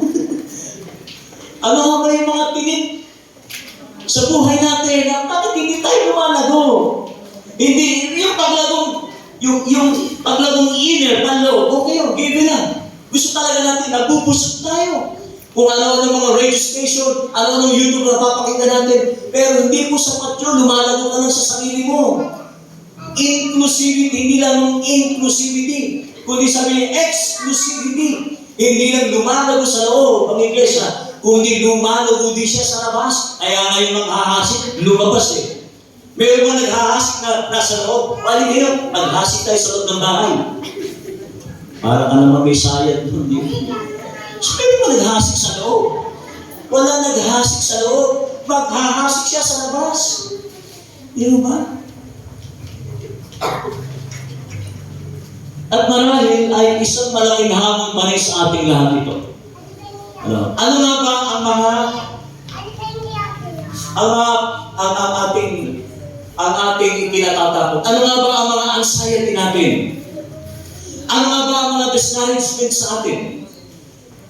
Ano nga ba yung mga tinig sa buhay natin? Bakit hindi tayo lumalago? Hindi, yung paglagong, yung paglagong inner, panloob, okay yun, give lang. Gusto talaga natin, nabubusog tayo. Kung ano-ano mga radio station, ano-ano YouTube na papakita natin. Pero hindi po sapat yun, lumalago ka lang sa sarili mo. Inclusivity, hindi lang inclusivity, kundi sabihin exclusivity. Hindi lang lumalago sa loob ang iglesia, kundi lumalago din siya sa labas. Kaya ngayon maghahasik, lumabas eh. Meron ba naghahasik na nasa loob? Wali ngayon, maghahasik tayo sa loob ng bahay. Para ka naman may sayad doon. So, meron ba naghahasik sa loob? Wala naghahasik sa loob. Maghahasik siya sa labas. Di ba? At marahil ay isang malaking hamon pa rin sa ating lahat ito. Ano nga ba ang ating kinatatakot? Ano nga ba ang mga anxiety natin? Ano nga ba ang mga discouragement sa atin?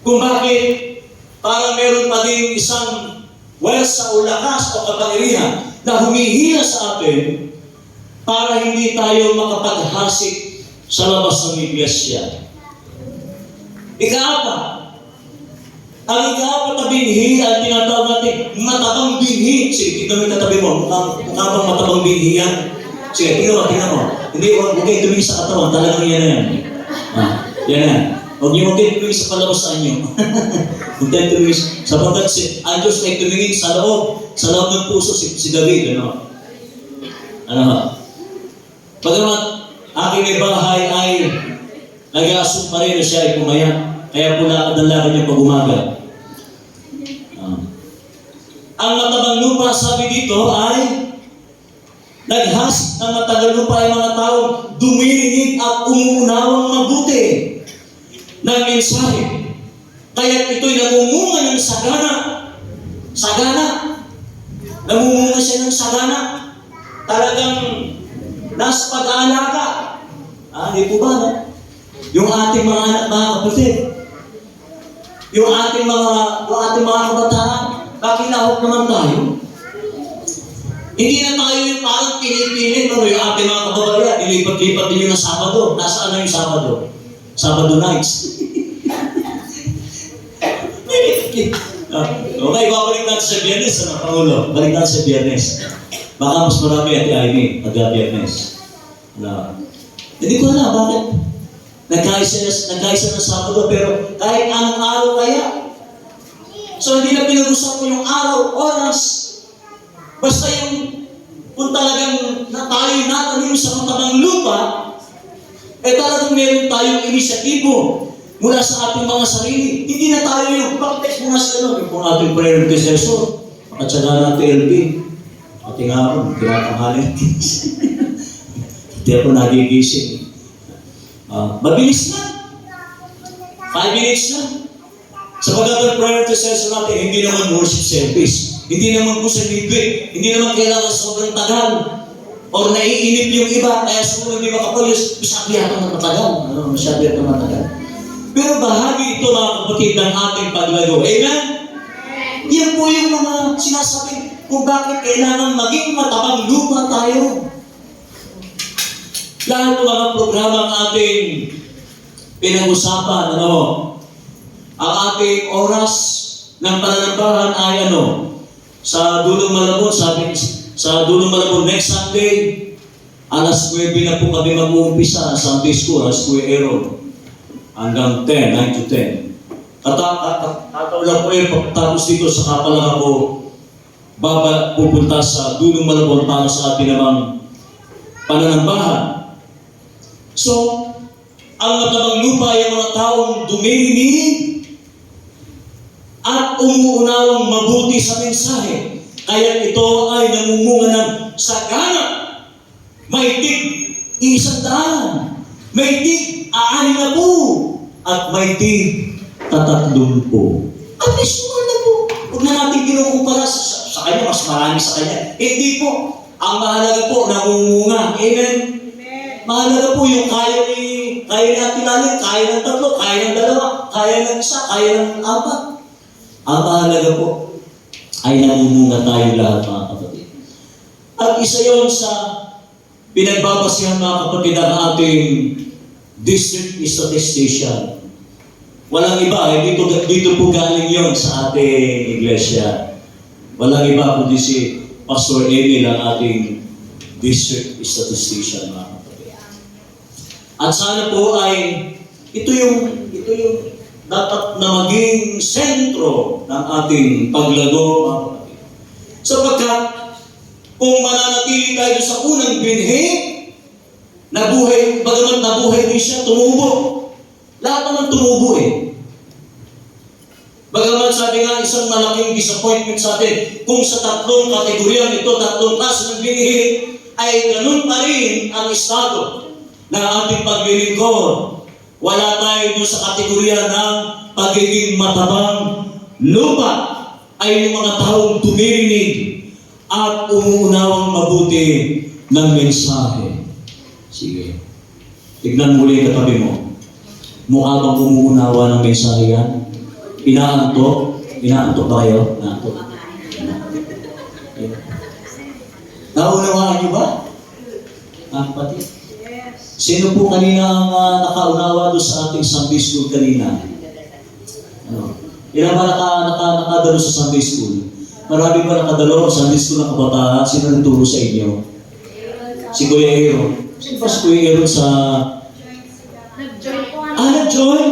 Kung bakit parang meron pa din isang welsa o lakas o kapangyarihan na humihila sa atin para hindi tayo makapaghasik sa labas ng iglesia. Ika-4. Ang ika-4 na binhi ang tinatawag natin matabang binhi. Sige, tignan mo yung katabi mo. Mukha bang matabang binhi yan? Sige, tingnan mo. Hindi, huwag kayo tumingin sa katawan. Talagang yan na yan. Yan na. Huwag niyo tumingin sa palabas inyo. Huwag tayo tumingin. Sapagkat ang Diyos ay tumingin sa loob ng puso si David. Pagamat aking may bahay ay nag-aasong pa rin na siya ay pumayat. Kaya pula at ang lakad niya pag umaga. Ang matabang lupa, sabi dito, ay naghasik ng matagal lupa ay mga taong dumirinig at umuunawang mabuti ng mensahe. Kaya ito'y namumunga ng sagana. Sagana. Namumunga siya ng sagana. Talagang nasa pag-aalaga. Di po ba, no? Yung ating mga anak, mga kapatid. Yung ating mga kabataan. Bakit lahok naman tayo? Hindi na tayo yung parang pinipilit. Yung ating mga kababayan, ilipat-lipat din yung Sabado. Nasaan na yung Sabado? Sabado nights. Okay, babalik natin sa Biyernes, Pangulo. Balik natin sa Biyernes. Baka mas marami Ate Amy pagka Biyernes. Hindi ko alam, bakit? nagkaisa ng Sabado, pero kahit anong araw kaya. So hindi na pinag-usapan yung araw, oras. Basta yung kung talagang tayo natanim sa matabang lupa, talagang meron tayong inisyatibo mula sa ating mga sarili. Hindi na tayo yung practice muna sa ano, yung ating prayer intercessor, at saka natin LB. Ating hapon, tinatanghali. Hindi ako nagigising. Mabilis na. 5 minutes na. Sa pag-ating prayer intercessor natin, hindi naman worship service. Hindi naman po sa libre. Hindi naman kailangan sobrang tagal. Or naiinip yung iba, kaya siguro hindi makapulis, masyado yata ng matagal. Masyado yata ng matagal. Pero bahagi ito mga kapatid ng ating paglago. Amen? Yan po yung mga sinasabi kung bakit kailangan maging matabang lupa tayo. Lahat ng mga programang ating pinag-usapan, ang ating oras ng pananambahan ay sa Dulong Malabon, sa Dulong Malabon next Sunday, alas 9 na po kami mag-uumpisa sa Sunday School, sa Kuya Aaron, hanggang 9 to 10. Tatawala po pagtapos dito, saka pa lang ako pupunta sa Dulong Malabon para sa ating namang pananambahan. So, ang matabang lupa ay mga taong dumirinig at umuunawang mabuti sa mensahe. Kaya ito ay namumunga ng sagana. May tig 100, may tig 60, at may tig 30. At least na po. Huwag na natin kinukumpara sa kanya, mas marami sa kanya. Hindi po. Ang mahalaga po, namumunga. Amen? Mahalaga po yung kaya natin natin, kaya ng 3, kaya ng 2, kaya ng 1, kaya ng 4. Ang mahalaga po ay namumunga tayo lahat mga kapatid. At isa yon sa pinagbabasihan mga kapatid ang ating district statistician. Walang iba, dito po galing yon sa ating iglesia. Walang iba kundi si Pastor Emil ang ating district statistician mga kapatid. At sana po ay ito yung dapat na maging sentro ng ating paglago, mga kapatid. Sapagkat kung mananatili tayo sa unang binhi, bagamat nabuhay din siya, tumubo. Lahat naman tumubo Bagamat sabi nga, isang malaking disappointment sa atin, kung sa 3 kategorya ito, 3 klase ng binhi, ay ganun pa rin ang estado ng ating paglilingkod. Wala tayo doon sa kategorya ng pagiging matabang lupa ay yung mga taong tumirinig at umuunawang mabuti ng mensahe. Sige. Tignan muli yung katabi mo. Mukha bang umuunawa ng mensahe yan? Inaantok? Inaantok ba kayo? Inaantok. Naunawaan niyo ba? Pati. Sino po kanina ang nakaunawa doon sa ating Sunday School kanina? Ilan ba nakadalo sa Sunday School? Marami ba nakadalo sa Sunday School ng kabataan? Sino nagturo sa inyo? Si Kuya Aaron. Sino ba si Kuya Aaron sa... Nag-join po. Nag-join?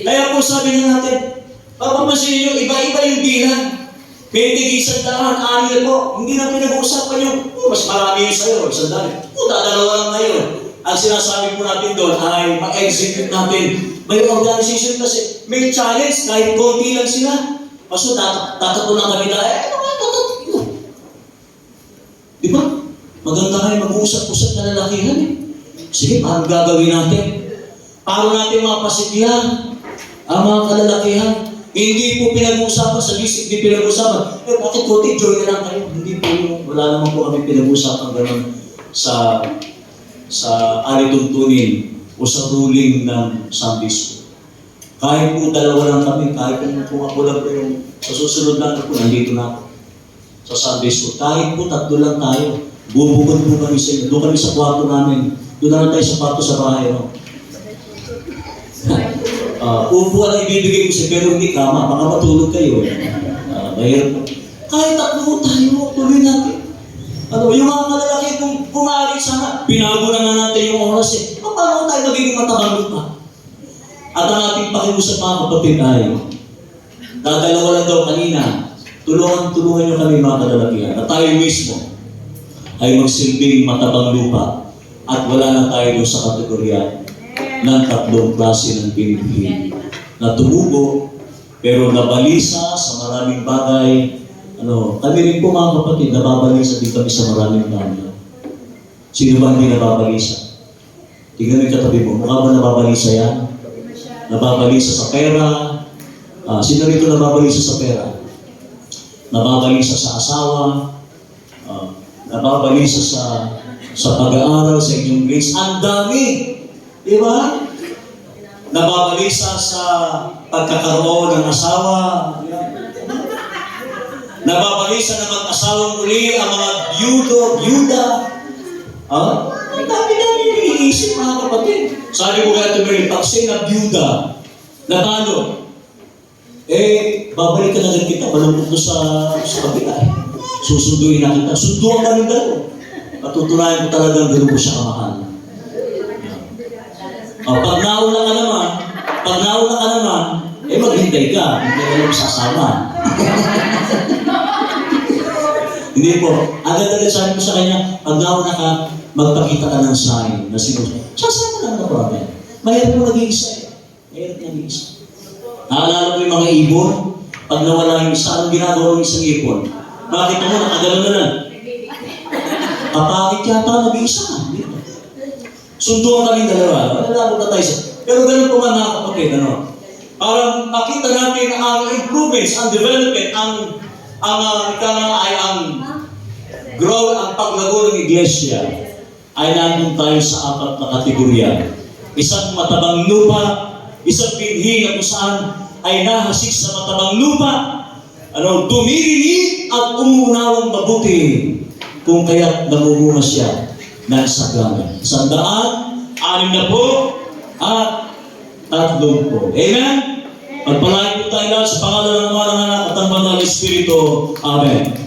Kaya po sabi nga natin, papapansin niyo, iba-iba yung bilang. May tig-100, 6 po. Hindi na pinag-uusapan yung, mas marami yung sa'yo, 100. Dalawa lang ngayon. Ang sinasabi po natin doon ay mag-execute natin. May organization kasi, may challenge, kahit konti lang sila. Paso, tatapunan kami na, di ba? Maganda kayo mag-uusap-usap na lalakihan Sige, paano gagawin natin? Paano natin mapasigyan ang mga kalalakihan? Hindi po pinag-uusapan sa bisig, hindi pinag-uusapan. Bakit konti, join na lang kayo. Hindi po, wala naman po kami pinag-uusapan gano'n sa alituntunin o sa ruling ng Sunday School. Kahit po 2 lang kami, kahit po ako lang po yung sa susunod lang po, nandito na ako sa Sunday School. Kahit po 3 lang tayo, bubukod po kami sa inyo. Doon kami sa kwarto namin. Doon na lang tayo sa kwarto sa bahay. Upuan ang ibibigay ko siya, pero hindi kama, baka matulog kayo. Mahirap. Kahit 3 tayo, tuloy natin. Yung mga malalaki, kung maaari sana, binago na natin yung oras paano tayo magiging matabang lupa? At ang ating pakiusap mga kapatid ay, dadalawa lang daw kanina, tulungan nyo kami mga kalalakihan, na tayo mismo ay magsilbing matabang lupa at wala na tayo doon sa kategorya ng tatlong klase ng pinipili na tumubo pero nabalisa sa maraming bagay. Kami rin po mga kapatid, nababalisa din kami sa maraming bagay. Sino ba hindi nababalisa? Tingnan mo yung katabi mo, mukha ba nababalisa yan? Nababalisa sa pera. Sino rito nababalisa sa pera? Nababalisa sa asawa. Nababalisa sa pag-aaral, sa inyong grades. Ang dami! Di ba? Nababalisa sa pagkakaroon ng asawa. Nababalisa na mag-asawang muli ang mga byuda. Ang dami-dami yung iniisip mga kapatid. Sabi ko kaya tumili, pag siya na byuda, natalo, babalik ka na rin kita, malungkot ko sa kabila. Susunduin na kita. Sunduan ka rin dalo. Patutunayan ko talagang gano'n ko siya kamahal. Pag nauna ka naman, maghintay ka. Hindi ka lang sasama. Hindi po. Agad-agad sabi ko sa kanya, pag nauna ka, magpakita ka ng sign na sinusunod. Sasama lang na problem. Mahirap mo nag-iisa Naalala ko yung mga ibon. Pag nawala yung isa, anong ginagawa ng isang ibon? Bakit mo, nakagano'n na lang. Kapakit yata nag-iisa ka. Sunduan kami dalawa. Nalabot na tayo. Pero ganun po mga kapatid, Parang makita natin ang improvements, ang development, ang grow, ang paglago ng iglesia ay nandun tayo sa 4 na kategorya. Isang matabang lupa, isang binhi na kung saan ay nahasik sa matabang lupa, tumirinig at umunawang mabuti, kung kaya't namumunga siya ng sagana. 160 at 30. Amen? Pagpalain po tayo lahat sa pangalan ng Ama, ng Anak at ng Banal na Espiritu. Amen.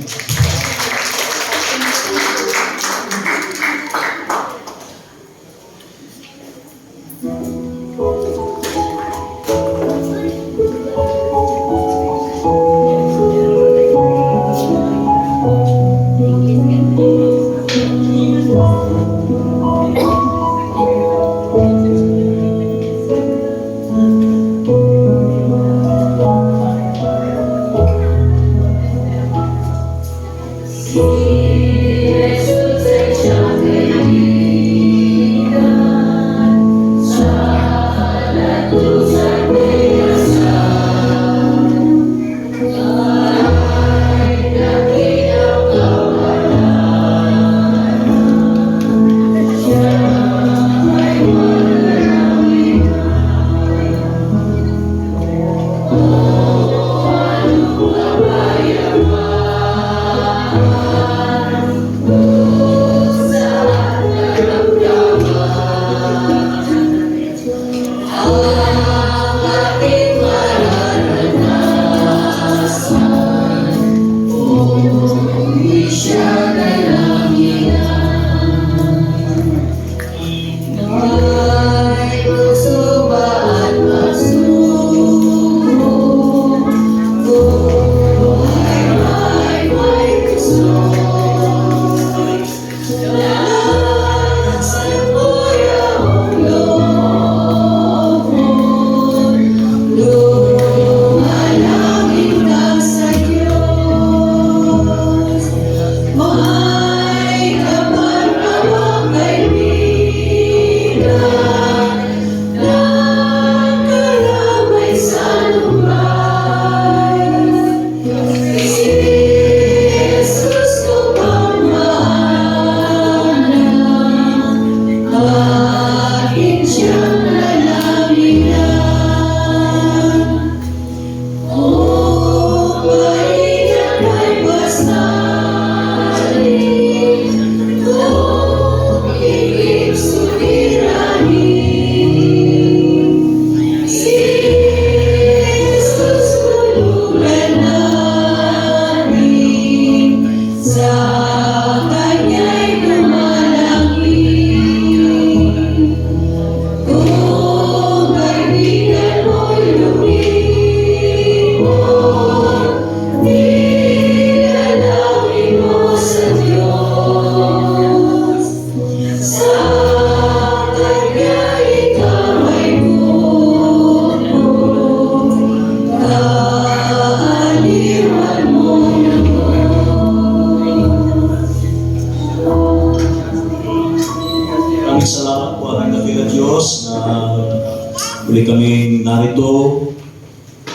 muli kaming narito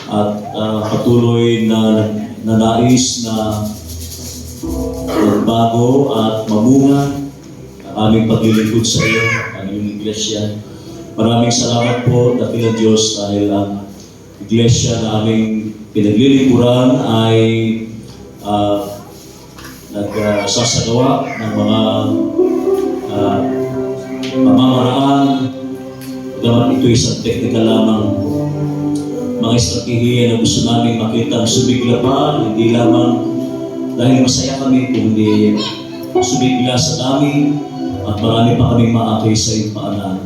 at patuloy na nais na magbago at mamunga ang aming paglilingkod sa iyo, ang iyong iglesia. Maraming salamat po, dakilang Diyos, dahil ang iglesia na aming pinaglilingkuran ay nagsasagawa ng mga pamamaraan. Dapat ito isang technical lamang, mga estratehiya na gusto namin makita sumigla pa, hindi lamang dahil masaya kami, kundi sumigla sa dami at marami pa kaming maakay sa iyong paanan.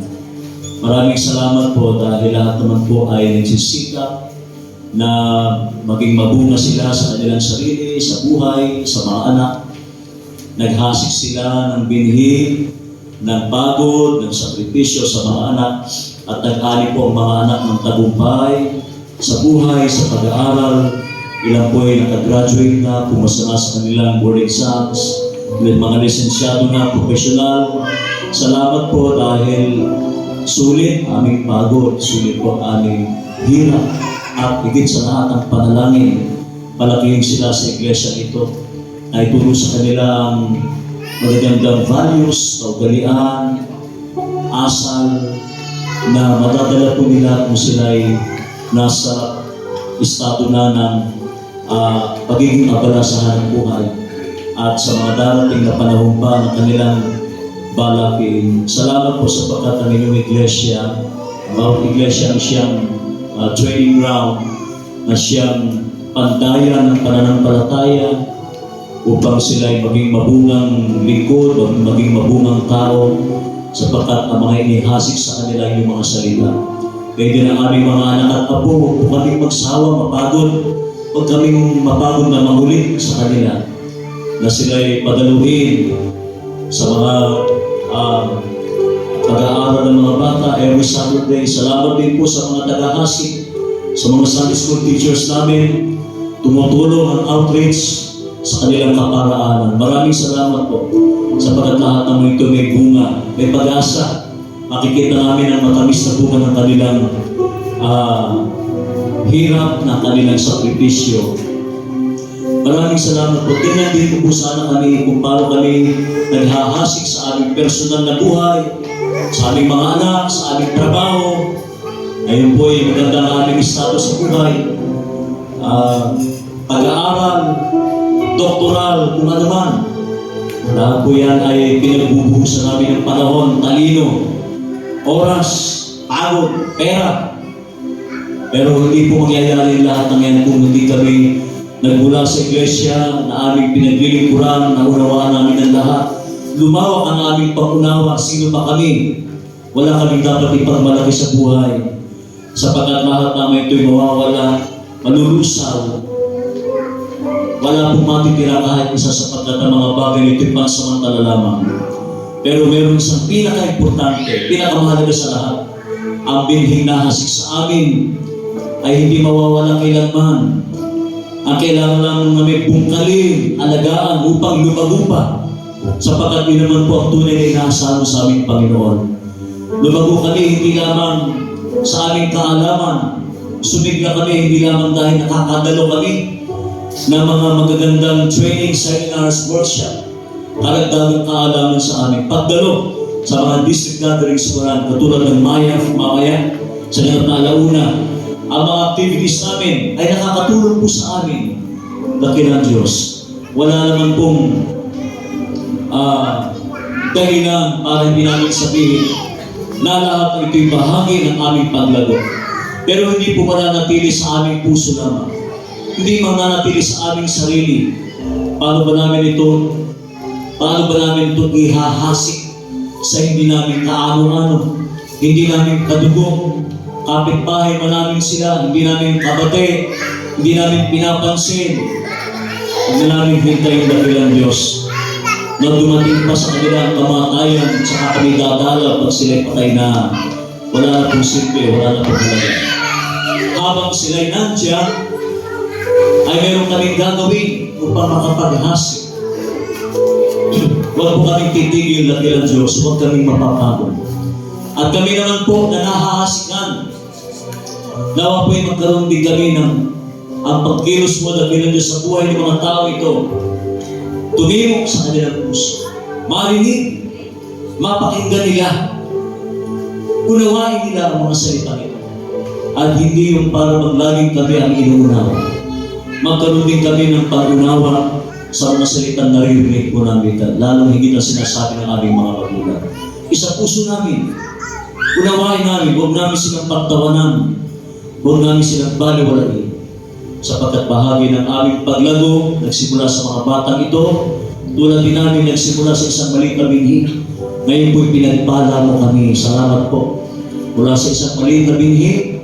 Maraming salamat po dahil lahat naman po ay nagsisikap na maging mabunga sila sa kanilang sarili, sa buhay, sa mga anak. Naghasik sila ng binhi, ng pagod, ng sakripisyo sa mga anak, at nag-ani po ang mga anak ng tagumpay sa buhay, sa pag-aaral. Ilan po ay nakagraduate na, pumasa na sa kanilang board exams, ilan mga lisensyado na, profesional. Salamat po dahil sulit aming pagod, sulit po aming hirap, at higit sa lahat ang panalangin. Palakihin sila sa iglesia ito, na ituro sa kanila ang magagandang values, kaugalian, asal, na madadala po nila kung sila ay nasa estado na ng pagiging abala sa hanap buhay at sa mga darating na panahon pa na kanilang balakin. Salamat po sapagkat ang inyong iglesia, ang bawat iglesia ang siyang training ground, na siyang pantayan ng pananampalataya upang sila ay maging mabungang lingkod, maging mabungang tao, sapagkat ang mga inihasik sa kanila yung mga salita. Kaya din ang aming mga anak at apo, huwag po kaming magsawa, mapagod, huwag kaming mapagod na mahuli sa kanila, na sila ay padaluhin sa mga pag-aaral ng mga bata every Saturday. Salamat din po sa mga taga-hasik, sa mga Sunday school teachers namin, tumutulong ang outreach sa kanilang kaparaanan. Maraming salamat po sapagkat lahat naman ito may bunga, may pag-asa. Makikita namin ang matamis na bunga ng kanilang hirap, ng kanilang sakripisyo. Maraming salamat po. Tingnan din po sana kami kung paano kami naghahasik sa aming personal na buhay, sa aming mga anak, sa aming trabaho. Ngayon po ay maganda ang aming estado sa buhay. Pag-aaral, doktoral, kung ano man. Lahat po yan ay pinagbubuhusan namin ng panahon, talino, oras, pagod, pera. Pero hindi po mangyayari lahat ng yan kung hindi kami nagmula sa iglesia na aming pinaglilingkuran, naunawaan namin ang lahat. Lumawak ang aming pag-unawa, sino pa kami. Wala kaming dapat ipagmalaki sa buhay. Sapagkat lahat namin ito'y mawawala, malulusaw. Wala pong matitira kahit isa sapagkat ang mga bagay nito'y pansamantala lamang. Pero meron isang pinaka-importante, pinakamahalaga sa lahat. Ang binhing nahasik sa amin ay hindi mawawalang kailanman. Ang kailangan lang na may bungkalin, alagaan upang lumago pa. Sapagkat yun naman po ang tunay na inaasahan sa aming Panginoon. Lumago kami hindi lamang sa aming kaalaman. Sumigla kami hindi lamang dahil nakakadalo kami ng mga magagandang training, seminars, workshop. Karagdagang kaalaman sa aming pagdalo sa mga district gatherings ko na katulad ng Maya, mamaya, sa Alauna. Ang mga activities namin ay nakakatulong po sa amin. Dakilang Diyos. Wala naman pong dahilan para hindi namin sabihin na lahat ito'y bahagi ng aming paglago. Pero hindi po mananatili sa aming puso lamang. Hindi mananatili sa aming sarili. Paano ba namin ito ihahasik sa hindi namin kaano-ano, hindi namin kadugong, kapitbahay man namin sila, hindi namin kabate, hindi namin pinapansin, hindi namin hintayin dakilang Diyos na dumating pa sa kanilang kamatayan, saka kami dadala pag sila'y patay na. Wala na pong simple, wala na pong halaga. Habang sila'y nandiyan, ay meron kaming gagawin upang makapaghasik. Huwag po kaming titigil dakilang Diyos, huwag kaming mapapagod. At kami naman po na nahahasikan Nawa po'y magkaroon din kami ng ang pagkilos mo dakilan Diyos sa buhay ng mga tao ito. Tumimok sa kanilang puso. Marinig, mapakinggan nila. Unawain nila ang mga salita ito. At hindi yung para maglaging kami ang inuunawa. Magkaroon din kami ng pag-unawa sa mga salitang naririnig po namin, lalong higit ang sinasabi ng aming mga magulang. Isa puso namin, unawain namin, huwag namin silang pagtawanan, huwag namin silang baliwalain. Sapagkat bahagi ng aming paglago, nagsimula sa mga batang ito, tulad din namin nagsimula sa isang maliit na binhi. Ngayon po'y pinagpala mo kami. Salamat po. Mula sa isang maliit na binhi,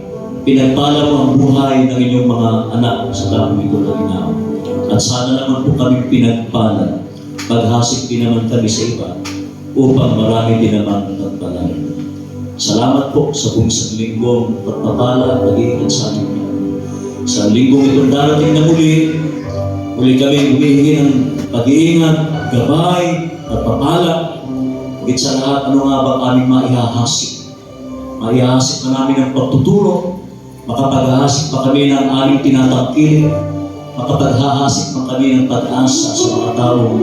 pinagpala mo ang buhay ng inyong mga anak sa taong ito na inaw. At sana naman po kami pinagpala. Paghasik din naman kami sa iba upang marami din naman pagpala. Salamat po sa buong isang linggong pagpapala, pag-iingat sa amin. Sa linggong itong darating na muli kami humihingi ng pag-iingat, gabay, pagpapala. Higit sa lahat, ano nga ba aming maihahasik? Maihahasik na namin ang pagtuturo, makapaghahasik pa kami ng aming tinatangkilik, makapaghahasik pa kami ng pag-asa sa mga taong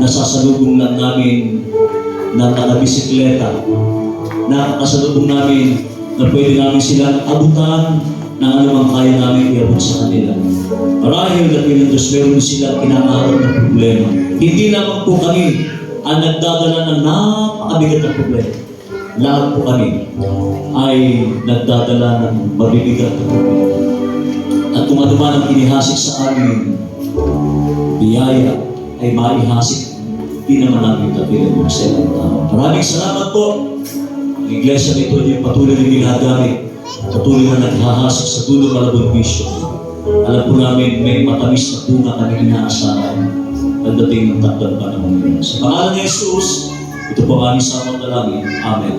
nasasalubong lang namin ng nakabisikleta, nakakasalubong namin na pwede namin silang abutan ng anumang kaya namin iabot sa kanila. Marahil dahil ng Diyos, meron silang kinakaharap na problema. Hindi lamang po kami ang nagdadala ng napakabigat na problema. Lahat po kami ay nagdadala ng mabibigat na problema. At kung ano man ang inihasik sa amin, biyaya ay maihasik. Hindi naman namin tapilan yung sa ibang tao. Maraming salamat po. Ang iglesia nito yung patuloy na ginagamit. Patuloy na naghahasik sa dulo malabong bisyo. Alam po namin may matamis na bunga kami inaasahan pagdating ng takdang panahon yun. Sa pangalan ni Jesus, ito po ang aming samang dalangin. Amen.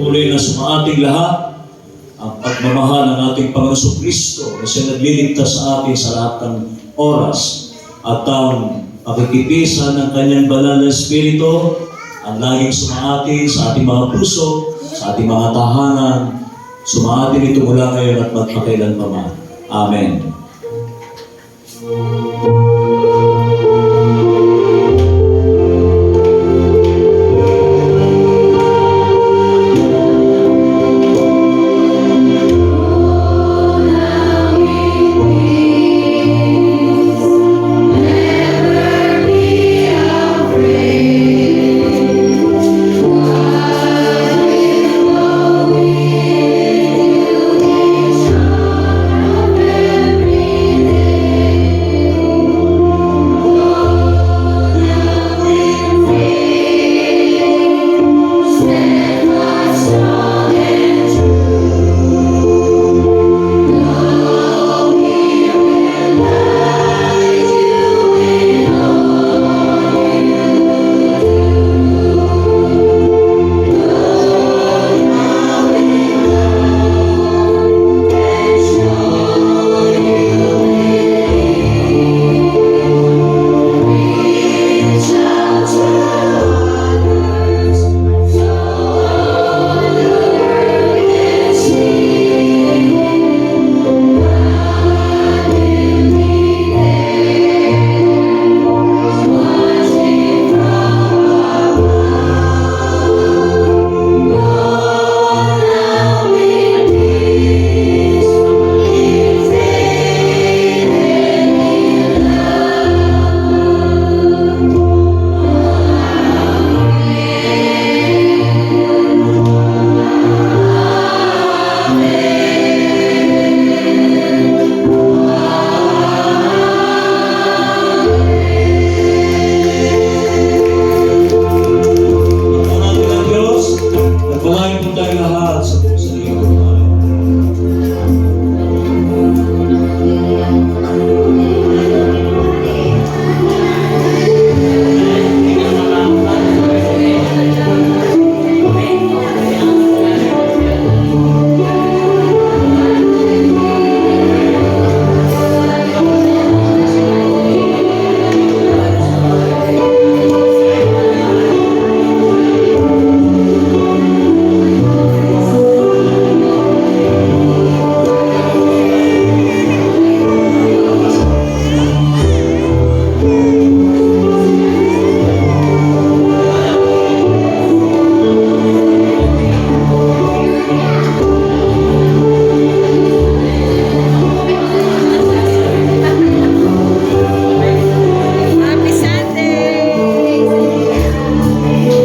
Patuloy na sumaating lahat ang pagmamahal ng ating Panginoon Kristo na siya nagliligtas sa atin sa lahat ng oras at ang pakikipisan ng kanyang banal na Espiritu ang laging sumaating sa ating mga puso, sa ating mga tahanan, sumaating ito mula ngayon at magpakailanman. Amen.